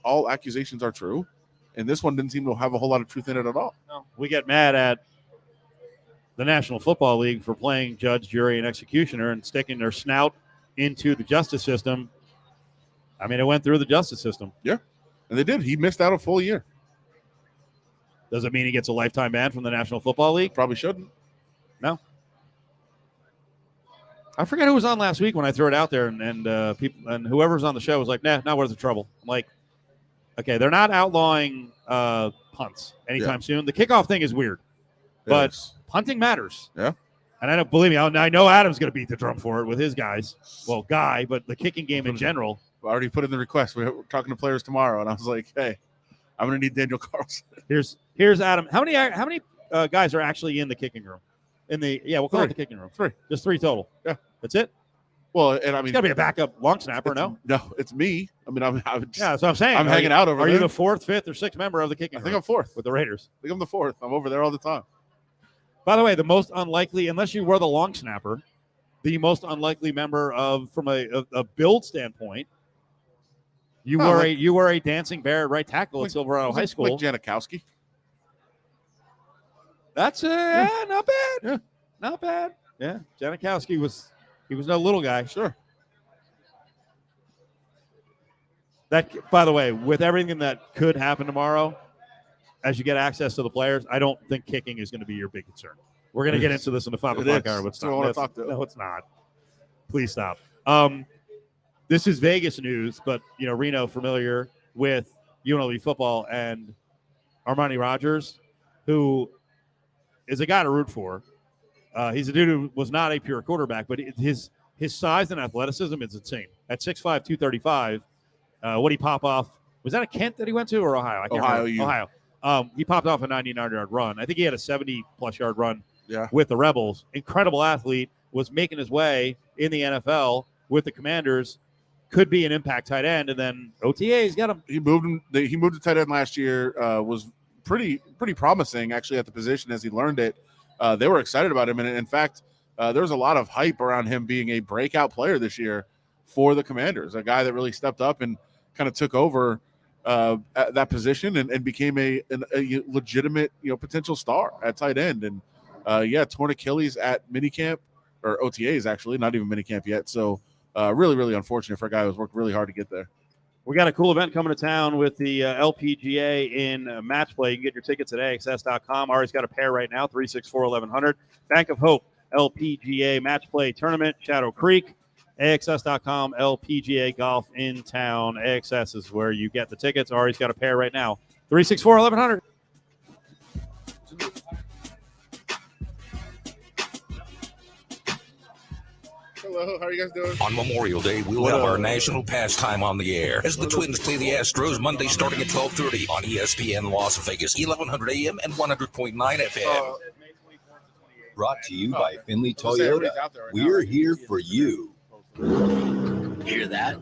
all accusations are true. And this one didn't seem to have a whole lot of truth in it at all. No. We get mad at the National Football League for playing judge, jury, and executioner and sticking their snout into the justice system. I mean, it went through the justice system. Yeah, and they did. He missed out a full year. Does it mean he gets a lifetime ban from the National Football League? Probably shouldn't. No. I forget who was on last week when I threw it out there, and people and whoever was on the show was like, "Nah, not worth the trouble." I'm like, okay, they're not outlawing punts anytime soon. The kickoff thing is weird, but punting matters. Yeah. And I don't believe me. I know Adam's going to beat the drum for it with his guys. Well, but the kicking game in general. I already put in the request. We're talking to players tomorrow, and I was like, "Hey, I'm going to need Daniel Carlson." Here's Adam. How many guys are actually in the kicking room? We'll call it the kicking room. 3. Just 3 total. Yeah, that's it. Well, and I mean, it's got to be a backup long snapper. No, it's me. I mean, I'm that's what I'm saying. I'm hanging out over there. Are there. you the 4th, 5th, or 6th member of the kicking room? I think I'm 4th with the Raiders. I think I'm the 4th. I'm over there all the time. By the way, the most unlikely, unless you were the long snapper, the most unlikely member from a build standpoint, you were a dancing bear at right tackle at Silverado High School. Like Janikowski. That's not bad. Yeah, not bad. Yeah, Janikowski was no little guy. Sure. That, by the way, with everything that could happen tomorrow, as you get access to the players, I don't think kicking is going to be your big concern. We're going to get into this in the 5 o'clock hour, but stop. No, it's not. Please stop. This is Vegas news, but Reno familiar with UNLV football and Armani Rogers, who is a guy to root for. He's a dude who was not a pure quarterback, but his size and athleticism is insane. At 6'5", 235, what he pop off? Was that a Kent that he went to or Ohio? I can't remember. Ohio. He popped off a 99-yard run. I think he had a 70-plus yard run with the Rebels. Incredible athlete, was making his way in the NFL with the Commanders. Could be an impact tight end, and then OTA's got him. He moved to tight end last year. Was pretty promising actually at the position as he learned it. They were excited about him, and in fact, there was a lot of hype around him being a breakout player this year for the Commanders. A guy that really stepped up and kind of took over at that position and became a legitimate potential star at tight end. And torn Achilles at minicamp or OTAs actually, not even minicamp yet. So really, really unfortunate for a guy who's worked really hard to get there. We got a cool event coming to town with the LPGA in match play. You can get your tickets at AXS.com. Ari's got a pair right now, 364-1100. Bank of Hope LPGA match play tournament, Shadow Creek. AXS.com, LPGA golf in town. AXS is where you get the tickets. Ari's got a pair right now, 364-1100. Hello, how are you guys doing? On Memorial Day, we'll have our national pastime on the air as the Twins play the Astros Monday starting at 12:30 on ESPN Las Vegas, 1100 AM and 100.9 FM. Brought to you by Finley I was gonna say, Toyota. everybody's out there right now. We're here for you. Hear that?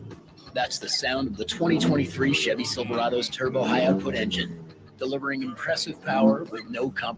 That's the sound of the 2023 Chevy Silverado's turbo high output engine, delivering impressive power with no compromise.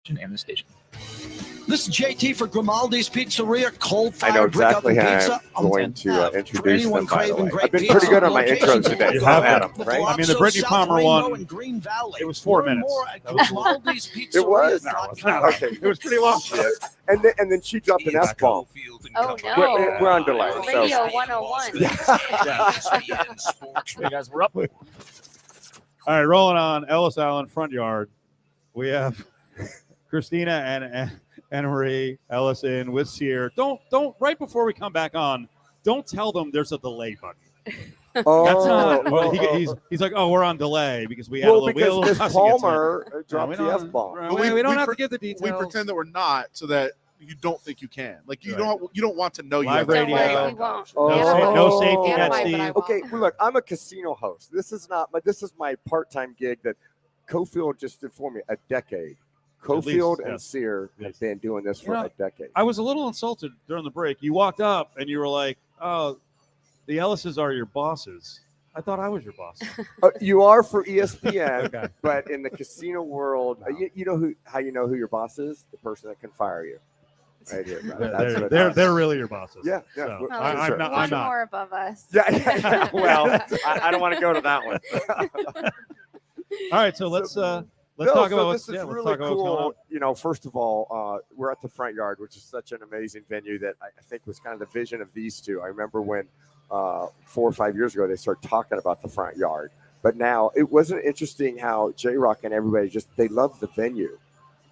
And the station. This is JT for Grimaldi's Pizzeria, cold I know fire brick exactly oven how pizza. I'm going to introduce anyone them, by the craving way. great I've been pizza pretty good on my locations intros today. You have Adam, it. right? I mean, the Brittany Palmer one, Green Valley. it was 4 Learn minutes. more at That was- Grimaldi's Pizzeria. It was? No, it's not. Okay. It was pretty long. Shit. And then she dropped an S-bomb. Oh, no. We're on delay. So. Radio 101. Hey guys, we're up. All right, rolling on Ellis Island front yard. We have Christina and Anna Marie Ellis in with Sear. Don't right before we come back on, don't tell them there's a delay button. Oh, That's not. oh, He's like, oh, we're on delay because we had a little. Because Miss fussy Palmer dropped we the don't- F-bomb. Right, we don't have to give the details. We pretend that we're not, so that you don't think you can. Like you Right. don't want to know you Live have to- radio. Don't worry, we won't. No safety net, But I Steve. won't. Okay, well, look, I'm a casino host. This is my part-time gig that Cofield just informed me, a decade. Cofield and yes. Sear have been doing this for a decade. I was a little insulted during the break. You walked up and you were like, "Oh, the Ellises are your bosses." I thought I was your boss. You are for ESPN, Okay. but in the casino world, you know how you know who your boss is? The person that can fire you. Right here. Brother. They're really your bosses. Yeah. So, Oh, I'm not. one I'm not. more above us. Yeah. Well, I don't want to go to that one. All right, so let's talk about this is let's really talk about what's going on. cool. You know, first of all, we're at the front yard, which is such an amazing venue that I think was kind of the vision of these two. I remember when 4 or 5 years ago they started talking about the front yard, but now it wasn't interesting how J-Rock and everybody they love the venue,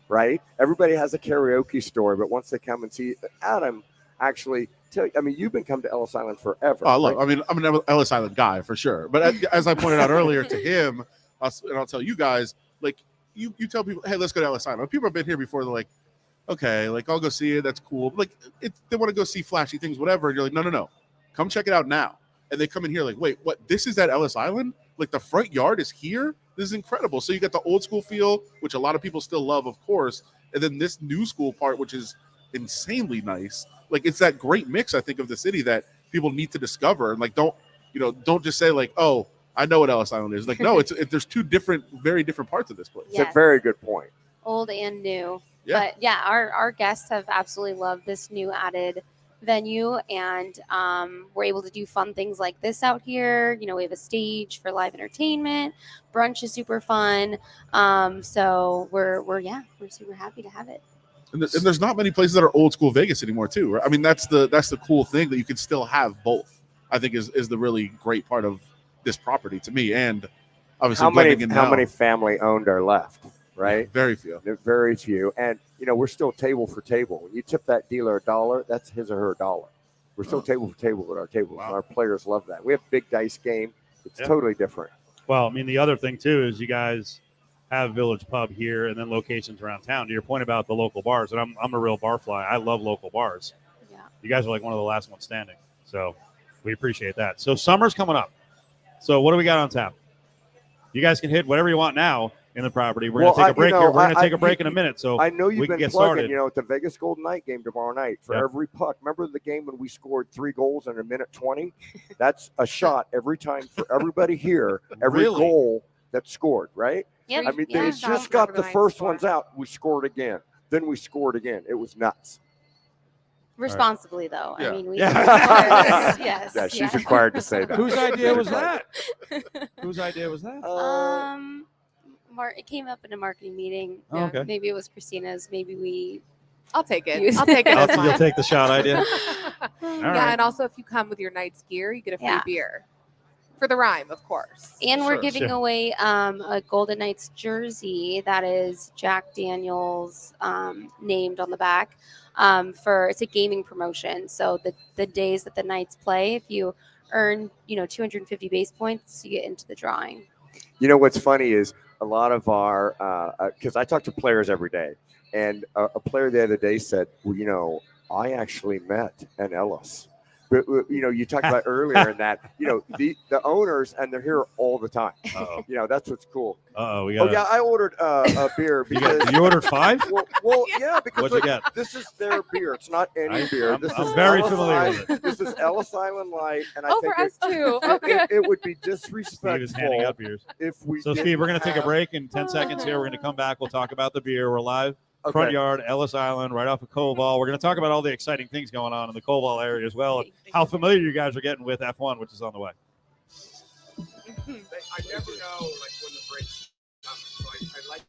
right? Everybody has a karaoke story, but once they come and see Adam, actually. You've been coming to Ellis Island forever. Oh, look, right? I mean, I'm an Ellis Island guy for sure. But as I pointed out earlier to him, and I'll tell you guys, like you tell people, hey, let's go to Ellis Island. People have been here before. They're like, okay, like I'll go see it. That's cool. But like they want to go see flashy things, whatever. And you're like, no, come check it out now. And they come in here like, wait, what? This is at Ellis Island? Like the front yard is here? This is incredible. So you got the old school feel, which a lot of people still love, of course, and then this new school part, which is insanely nice. Like, it's that great mix, I think, of the city that people need to discover. And like, don't just say like, oh, I know what Ellis Island is. Like, no, there's two very different parts of this place. It's a very good point. Old and new. Yeah. But yeah, our guests have absolutely loved this new added venue, and we're able to do fun things like this out here. We have a stage for live entertainment. Brunch is super fun. So we're super happy to have it. And there's not many places that are old school Vegas anymore, too. Right? I mean, that's the cool thing, that you can still have both. I think is the really great part of this property to me, and obviously how many family owned are left, right? Yeah, very few. Very few, and we're still table for table. When you tip that dealer $1, that's his or her dollar. We're still table for table with our tables. And our players love that. We have big dice game. It's totally different. Well, I mean, the other thing too is you guys have Village Pub here and then locations around town. To your point about the local bars, and I'm a real bar fly. I love local bars. Yeah. You guys are like one of the last ones standing, so we appreciate that. So summer's coming up. So what do we got on tap? You guys can hit whatever you want now in the property. We're going to take a break here. We're going to take a break in a minute. So I know you've we can been get plugging, started. at the Vegas Golden Knight game tomorrow night for every puck. Remember the game when we scored 3 goals in a minute 20? That's a shot every time for everybody here. Every goal that's scored, right? Yep. I mean, they just got the first ones out. We scored again. Then we scored again. It was nuts. Responsibly, though. Yeah. I mean, we Yeah. yes. Yeah, she's required to say that. Whose idea was that? Whose idea was that? It came up in a marketing meeting. Oh, okay. Maybe it was Christina's. Maybe I'll take it. I'll take it. as You'll mine. take the shot idea. Yeah, and also if you come with your Knights gear, you get a free beer for the rhyme, of course. And we're giving away a Golden Knights jersey that is Jack Daniels named on the back. It's a gaming promotion. So the days that the Knights play, if you earn 250 base points, you get into the drawing. What's funny is a lot of our because I talk to players every day, and a player the other day said, "Well, I actually met an Ellis." But you talked about earlier in that the owners, and they're here all the time. That's what's cool. We got. Oh yeah, I ordered a beer because you ordered 5. Well, yeah, because What'd you get? This is their beer. It's not any beer. I'm This is very Ellis familiar with Island. This is Ellis Island Light, and I think for us too. Okay. it would be Steve is handing disrespectful out beers. if we. So, didn't Steve, we're going to take a have- break in 10 seconds here. We're going to come back. We'll talk about the beer. We're live. Okay. Front yard, Ellis Island, right off of Koval. We're going to talk about all the exciting things going on in the Koval area as well, and how familiar you guys are getting with F1, which is on the way. I never know when the break's coming, so I like.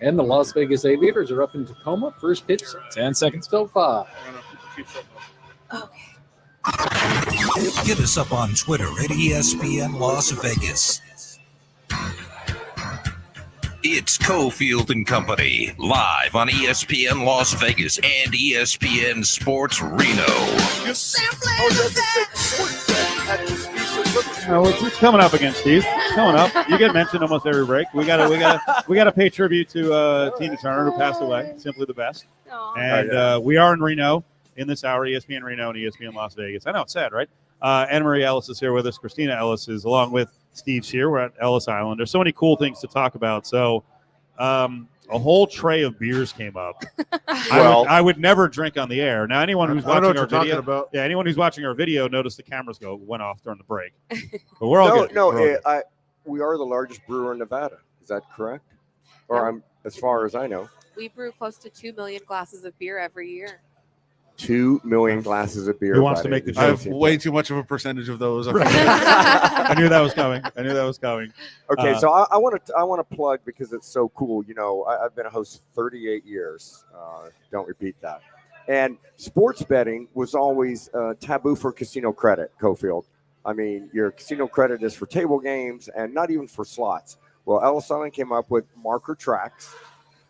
And the Las Vegas Aviators are up in Tacoma. First pitch, 10 seconds. Still 5. Hit us up on Twitter at ESPN Las Vegas. It's Cofield and Company, live on ESPN Las Vegas and ESPN Sports Reno. It's coming up again, Steve. It's coming up. You get mentioned almost every break. We gotta pay tribute to Tina Turner, who passed away. Simply the best. And we are in Reno in this hour, ESPN Reno and ESPN Las Vegas. I know it's sad, right? Anna Marie Ellis is here with us. Christina Ellis is along with Steve Shear. We're at Ellis Island. There's so many cool things to talk about. So a whole tray of beers came up. I would never drink on the air. Now, anyone who's watching our video, anyone who's watching our video noticed the cameras went off during the break. But we're all good. We are the largest brewer in Nevada. Is that correct? Or as far as I know, we brew close to 2 million glasses of beer every year. 2 million glasses of beer. Who wants to make the joke? I have way too much of a percentage of those. I knew that was coming. Okay, so I want to plug because it's so cool. You know, I've been a host 38 years. Don't repeat that. And sports betting was always taboo for casino credit, Cofield. I mean, your casino credit is for table games and not even for slots. Well, Ellis Island came up with marker tracks,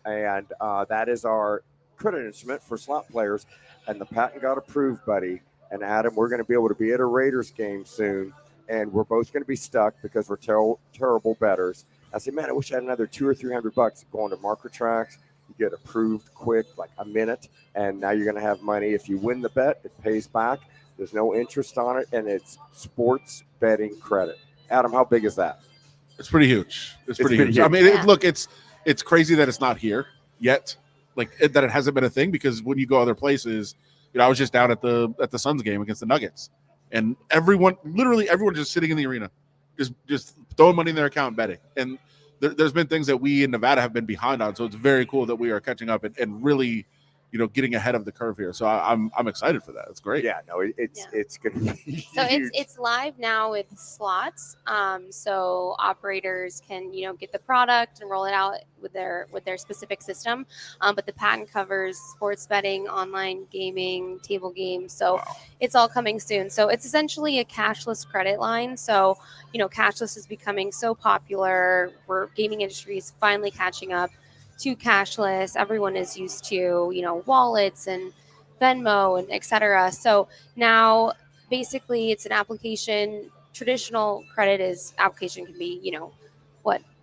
and that is our credit instrument for slot players. And the patent got approved, buddy. And Adam, we're going to be able to be at a Raiders game soon, and we're both going to be stuck because we're terrible bettors. I said, man, I wish I had another $200 or $300 going to marker tracks. You get approved quick, like a minute, and now you're going to have money. If you win the bet, it pays back. There's no interest on it, and it's sports betting credit. Adam, how big is that? It's pretty huge. It's pretty huge. I mean, look, it's crazy that it's not here yet. Like that it hasn't been a thing, because when you go other places, you know, I was just down at the Suns game against the Nuggets, and literally everyone just sitting in the arena, just throwing money in their account and betting. And there's been things that we in Nevada have been behind on, so it's very cool that we are catching up and really, you know, getting ahead of the curve here. So I'm excited for that. It's great. Yeah, no, it's going to be So huge. it's live now with slots. So operators can, you know, get the product and roll it out with their specific system. But the patent covers sports betting, online gaming, table games. So it's all coming soon. So it's essentially a cashless credit line. So, you know, cashless is becoming so popular. Gaming industry is finally catching up to cashless. Everyone is used to, you know, wallets and Venmo and et cetera. So now basically it's an application. Traditional credit application can be, you know,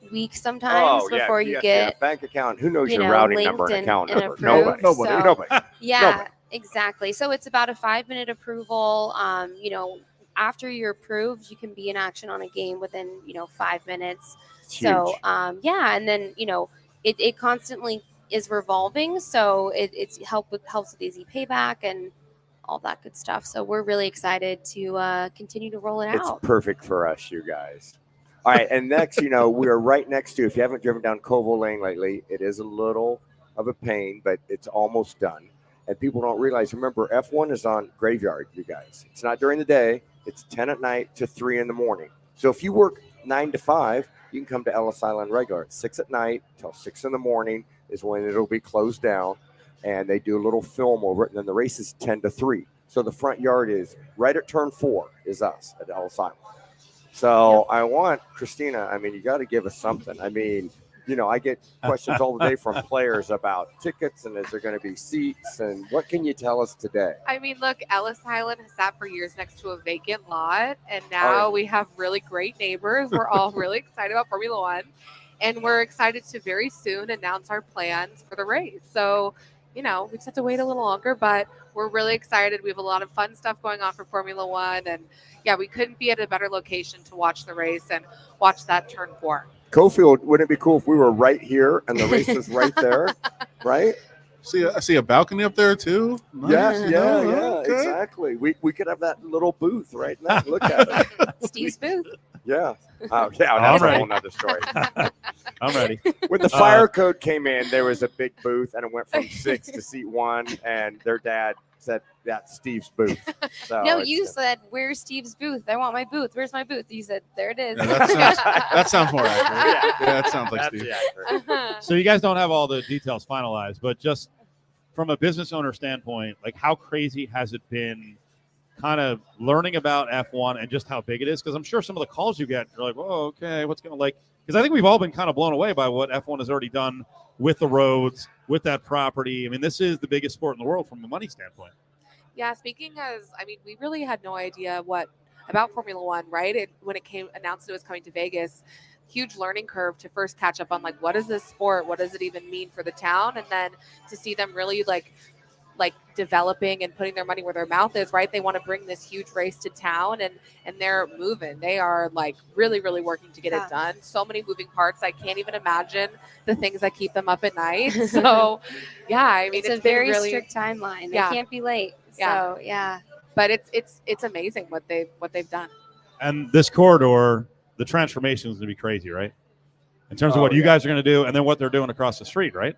weeks sometimes before you get bank account. Who knows your routing number and account number? Approved. Nobody. Yeah, Nobody. Exactly. So it's about a 5-minute approval. You know, after you're approved, you can be in action on a game within, you know, 5 minutes. So and then, you know, it constantly is revolving, so it helps with easy payback and all that good stuff. So we're really excited to continue to roll it out. It's perfect for us, you guys. All right, and next, you know, we are right next to, if you haven't driven down Cofield Lane lately, it is a little of a pain, but it's almost done. And people don't realize, remember, F1 is on graveyard, you guys. It's not during the day. It's 10 at night to 3 in the morning. So if you work 9 to 5, you can come to Ellis Island regular. At 6 at night till 6 in the morning is when it'll be closed down. And they do a little film over it. And then the race is 10 to 3. So the front yard is right at turn 4 is us at Ellis Island. So I want, Christina, I mean, you got to give us something. I mean, you know, I get questions all the day from players about tickets and is there going to be seats and what can you tell us today? I mean, look, Ellis Island has sat for years next to a vacant lot, and now we have really great neighbors. We're all really excited about Formula One, and we're excited to very soon announce our plans for the race. So, you know, we just have to wait a little longer, but we're really excited. We have a lot of fun stuff going on for Formula One, and yeah, we couldn't be at a better location to watch the race and watch that turn 4. Cofield, wouldn't it be cool if we were right here and the race was right there, right? I see a balcony up there too. Nice. Yeah, Okay. exactly. We could have that little booth right now. Look at it. Steve's booth. Yeah. That's a whole nother story. I'm ready. When the fire code came in, there was a big booth, and it went from 6 to seat 1, and their dad said, that's Steve's booth. So No, you said, where's Steve's booth? I want my booth. Where's my booth? You said, there it is. Yeah, that sounds more accurate. Yeah, that sounds like that's Steve. accurate. So you guys don't have all the details finalized, but just from a business owner standpoint, like how crazy has it been kind of learning about F1 and just how big it is? Because I'm sure some of the calls you get, you're like, oh, okay, what's going to like, because I think we've all been kind of blown away by what F1 has already done with the roads, with that property. I mean, this is the biggest sport in the world from a money standpoint. Yeah, we really had no idea about Formula One, right? When it announced it was coming to Vegas, huge learning curve to first catch up on like, what is this sport? What does it even mean for the town? And then to see them really like developing and putting their money where their mouth is, right? They want to bring this huge race to town and they're moving. They are like really, really working to get it done. So many moving parts. I can't even imagine the things that keep them up at night. So yeah, I mean, it's a very strict timeline. They can't be late. Yeah. So yeah. But it's amazing what they've done. And this corridor, the transformation is going to be crazy, right? In terms of what you guys are going to do and then what they're doing across the street, right?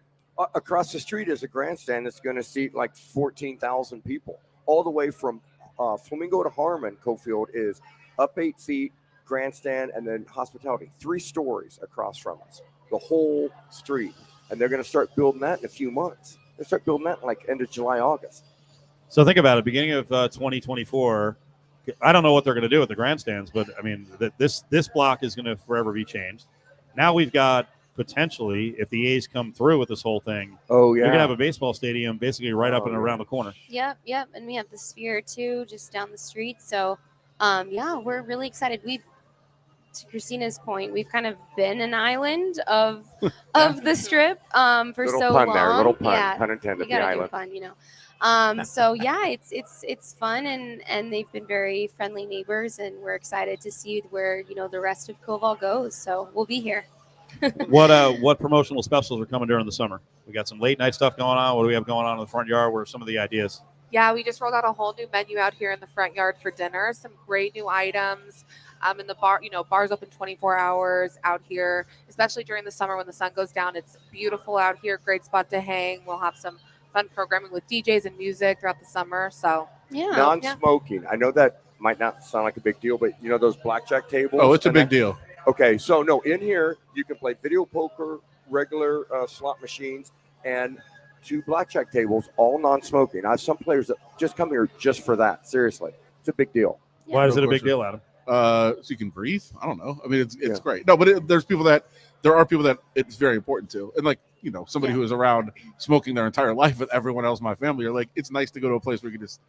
Across the street is a grandstand that's going to seat like 14,000 people. All the way from Flamingo to Harmon, Cofield is up 8 feet, grandstand, and then hospitality. 3 stories across from us, the whole street. And they're going to start building that in a few months. They start building that in like end of July, August. So think about it. Beginning of 2024, I don't know what they're going to do with the grandstands, but I mean, this block is going to forever be changed. Now we've got potentially, if the A's come through with this whole thing, you're going to have a baseball stadium basically right up and around the corner. Yep. And we have the Sphere too, just down the street. So, we're really excited. To Christina's point, we've kind of been an island of the Strip for little so pun long. There, little pun, yeah, pun intended. You gotta the do island. fun, you know. So yeah, it's fun, and they've been very friendly neighbors, and we're excited to see where the rest of Koval goes. So we'll be here. What promotional specials are coming during the summer? We got some late night stuff going on. What do we have going on in the front yard? What are some of the ideas? Yeah, we just rolled out a whole new menu out here in the front yard for dinner. Some great new items. In the bar, bars open 24 hours out here, especially during the summer when the sun goes down. It's beautiful out here. Great spot to hang. We'll have some fun programming with DJs and music throughout the summer. So non-smoking. I know that might not sound like a big deal, but those blackjack tables. Oh, it's a big deal. Okay, so no, in here you can play video poker, regular slot machines, and 2 blackjack tables, all non-smoking. I have some players that just come here just for that. Seriously, it's a big deal. Why is it a big deal, Adam? So you can breathe. I don't know. I mean, it's great. No, but there are people that it's very important to, and like somebody who is around smoking their entire life with everyone else in my family are like, it's nice to go to a place where you can just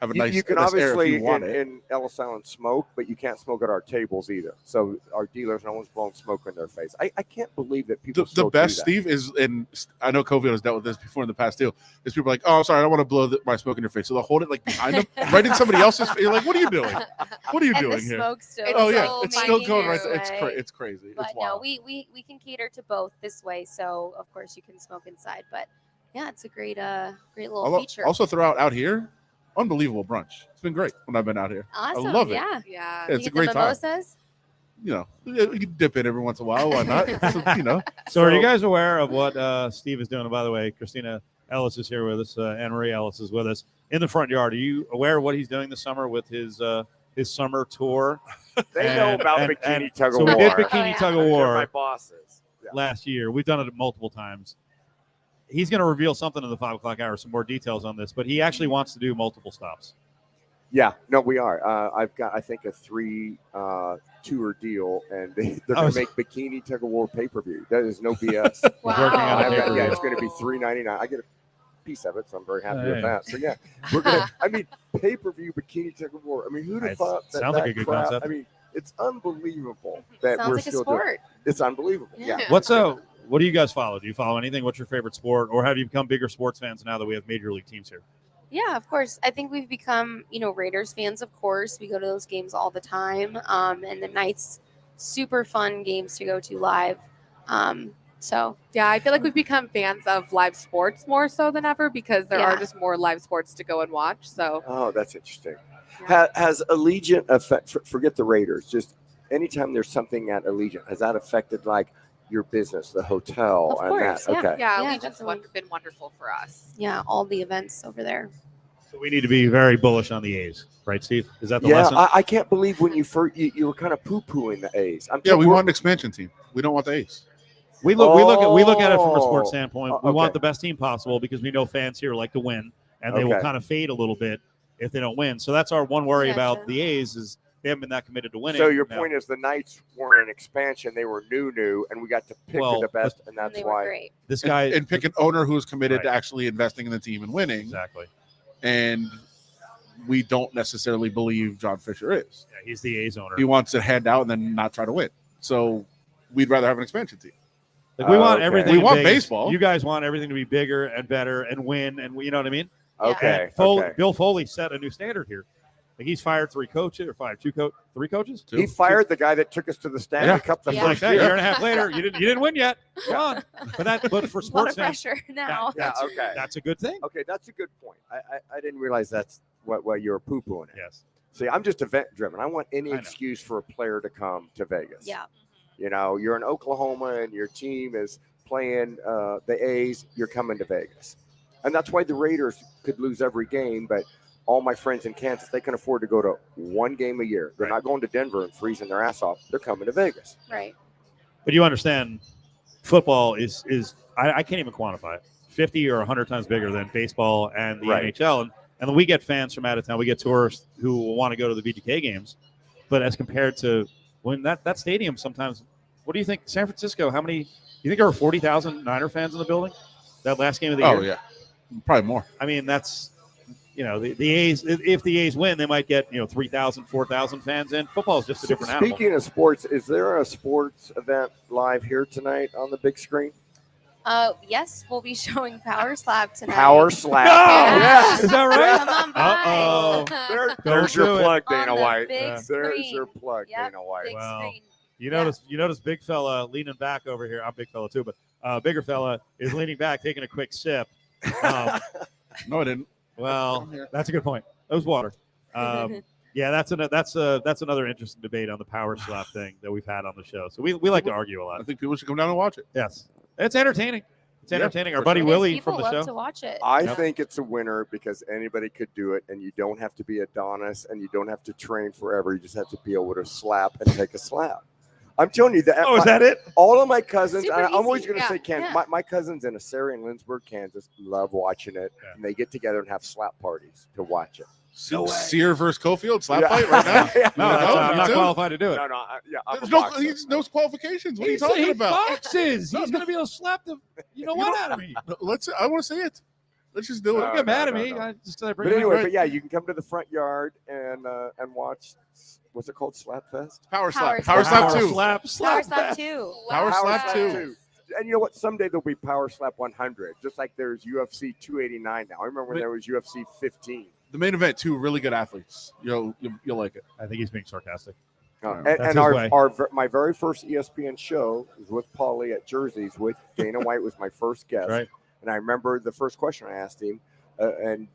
have a nice. You can nice air obviously if you want it. in Ellis Island smoke, but you can't smoke at our tables either. So our dealers, no one's blowing smoke in their face. I can't believe that people. The best, Steve, is, and I know Cofield has dealt with this before in the past too. Is people are like, oh, sorry, I don't want to blow my smoke in your face, so they'll hold it like behind them, right in somebody else's face. You're like, what are you doing? What are you doing here? It's still going right there. It's crazy. But it's wild. no, we can cater to both this way. So of course you can smoke inside, but yeah, it's a great little feature. Also throw out here. Unbelievable brunch. It's been great when I've been out here. Awesome. I love it. Yeah. It's you a great the time. mimosas? You can dip in every once in a while. Why not? So are you guys aware of what Steve is doing? And by the way, Christina Ellis is here with us. Anne-Marie Ellis is with us in the front yard. Are you aware of what he's doing this summer with his summer tour? They know about bikini tug of war. war. So we did bikini tug of war. They're my bosses. Last year. We've done it multiple times. He's going to reveal something in the 5 o'clock hour, some more details on this, but he actually wants to do multiple stops. Yeah, no, we are. I've got, I think, a 3 tour deal, and they're going to make bikini tug of war pay-per-view. That is no BS. Wow. Yeah, it's going to be $3.99. I get a piece of it, so I'm very happy with that. So yeah, we're going to. Pay-per-view bikini tug of war. Who'd have thought that? Sounds like a good concept. It's unbelievable that Sounds we're like still a sport. It's unbelievable. Yeah. What do you guys follow? Do you follow anything? What's your favorite sport, or have you become bigger sports fans now that we have major league teams here? Yeah, of course. I think we've become, Raiders fans, of course. We go to those games all the time. And the nights, super fun games to go to live. So yeah, I feel like we've become fans of live sports more so than ever because there are just more live sports to go and watch. So that's interesting. Yeah. Has Allegiant forget the Raiders? Just anytime there's something at Allegiant, has that affected like your business, the hotel, Of and course, that. yeah. Okay. Yeah, Yeah, Legion's definitely. been wonderful for us. Yeah, all the events over there. So we need to be very bullish on the A's, right, Steve? Is that the Yeah, lesson? I can't believe when you first you were kind of poo-pooing the A's. Yeah, we want an expansion team. We don't want the A's. We look at it from a sports standpoint. We want okay. the best team possible because we know fans here like to win, and they will Okay. kind of fade a little bit if they don't win. So that's our one worry Gotcha. about the A's is they haven't been that committed to winning. So your Now, point is the Knights weren't an expansion; they were new, and we got to pick Well, the best, and And that's they were why. great. this guy and pick an owner who is committed to Right. actually investing in the team and winning. exactly. And we don't necessarily believe John Fisher is. Yeah, he's the A's owner. He wants to hand out and then not try to win. So we'd rather have an expansion team. Like we want Okay. everything. We in want Vegas. baseball. You guys want everything to be bigger and better and win, and you know what I mean. Okay. And Foley, okay. Bill Foley set a new standard here. Like he's fired 3 coaches or fired 3 coaches. He fired the guy that took us to the Stanley Cup the Yeah. Like first that, year. year and a half later, you didn't win yet. Come on, but for A lot sports of fans, pressure now. Yeah. Okay. that's a good thing. Okay, that's a good point. I didn't realize that's what you were poo-pooing it. Yes. See, I'm just event-driven. I want any I know. excuse for a player to come to Vegas. Yeah. You know, you're in Oklahoma and your team is playing the A's. You're coming to Vegas, and that's why the Raiders could lose every game. But all my friends in Kansas, they can afford to go to one game a year. They're Right. not going to Denver and freezing their ass off. They're coming to Vegas. Right. But you understand, football is I can't even quantify it. 50 or 100 times bigger than baseball and the Right. NHL, and we get fans from out of town. We get tourists who want to go to the VGK games, but as compared to when that stadium sometimes, what do you think? San Francisco, how many? You think there were 40,000 Niner fans in the building that last game of the year? Oh, yeah. Probably more. I mean, that's the A's. If the A's win, they might get 3,000, 4,000 fans in. Football is just a different animal. Speaking of sports, is there a sports event live here tonight on the big screen? Yes, we'll be showing Power Slap tonight. Power Slap. Yeah. Yes. Is that right? Come on by. Uh-oh. There's do your it. plug, On Dana the White. big There's screen. your plug, Yep, Dana White. big Wow. screen. You notice big fella leaning back over here. I'm big fella too, but bigger fella is leaning back, taking a quick sip. No, I didn't. Well, that's a good point. That was water. Yeah, that's another interesting debate on the power slap thing that we've had on the show. So we like to argue a I lot. think people should come down and watch it. Yes, it's entertaining. It's Yeah, entertaining. Our for buddy sure. Willie People from the love show. to watch it. I Yep. think it's a winner because anybody could do it, and you don't have to be Adonis, and you don't have to train forever. You just have to be able to slap and take a slap. I'm telling you that. Oh, is that it? All of my cousins, Super I'm always easy. going to Yeah, say Kansas. yeah. My cousins in Assyria and Lindsborg, Kansas, love watching it, Yeah. and they get together and have slap parties to watch it. Sear versus Cofield slap Yeah. fight right now. Yeah. No, I'm me not too. qualified to do it. No, I'm There's a no, boxer. he's no qualifications. What are you He talking about? boxes. He's going to be able to slap the what out of me. Let's. I want to see it. Let's just do it. Don't get mad at no, me. no. I just bring But it anyway, right. but yeah, you can come to the front yard and watch. What's it called? Slapfest. Power slap. Power Power slap Power two. slap. Power Slap. Slap 2. Power slap two. And you know what? Someday there'll be Power Slap 100, just like there's UFC 289 now. I remember when there was UFC 15. The main event, two really good athletes. You'll like it. I think he's being sarcastic. And, That's and his way. my very first ESPN show was with Paulie at Jersey's with Dana White was my first guest. Right. And I remember the first question I asked him, and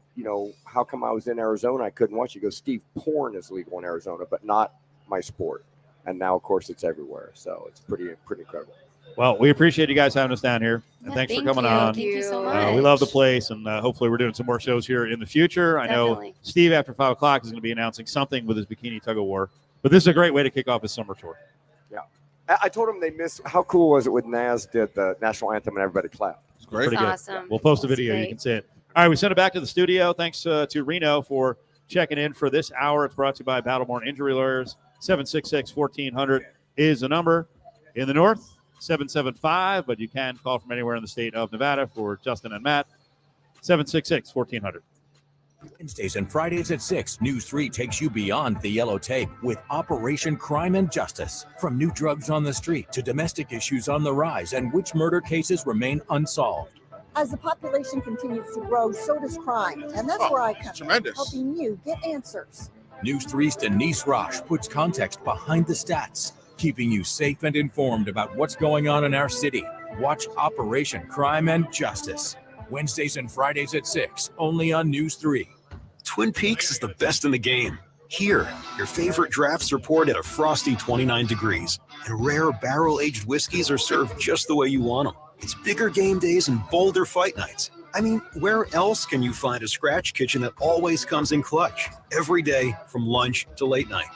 how come I was in Arizona? I couldn't watch. He goes, Steve, porn is legal in Arizona, but not my sport. And now, of course, it's everywhere. So it's pretty incredible. Well, we appreciate you guys having us down here, and Yeah, thanks for thank coming you. on. Thank you so much. We love the place, and hopefully we're doing some more shows here in the future. I know Definitely. Steve, after 5 o'clock, is going to be announcing something with his bikini tug of war. But this is a great way to kick off his summer tour. Yeah. I told him they missed. How cool was it when Nas did the national anthem and everybody clapped? It's great. Pretty good. Awesome. We'll post a That's video. You great. can see it. All right, we send it back to the studio. Thanks to Reno for checking in for this hour. It's brought to you by Battleborn Injury Lawyers. 766-1400 is the number. In the north, 775, but you can call from anywhere in the state of Nevada for Justin and Matt. 766-1400. Wednesdays and Fridays at 6, News 3 takes you beyond the yellow tape with Operation Crime and Justice. From new drugs on the street to domestic issues on the rise and which murder cases remain unsolved. As the population continues to grow, so does crime. And that's where I come in, tremendous. helping you get answers. News 3's Denise Roche puts context behind the stats, keeping you safe and informed about what's going on in our city. Watch Operation Crime and Justice. Wednesdays and Fridays at 6, only on News 3. Twin Peaks is the best in the game. Here, your favorite drafts are poured at a frosty 29 degrees, and rare barrel-aged whiskeys are served just the way you want them. It's bigger game days and bolder fight nights. I mean, where else can you find a scratch kitchen that always comes in clutch? Every day, from lunch to late night.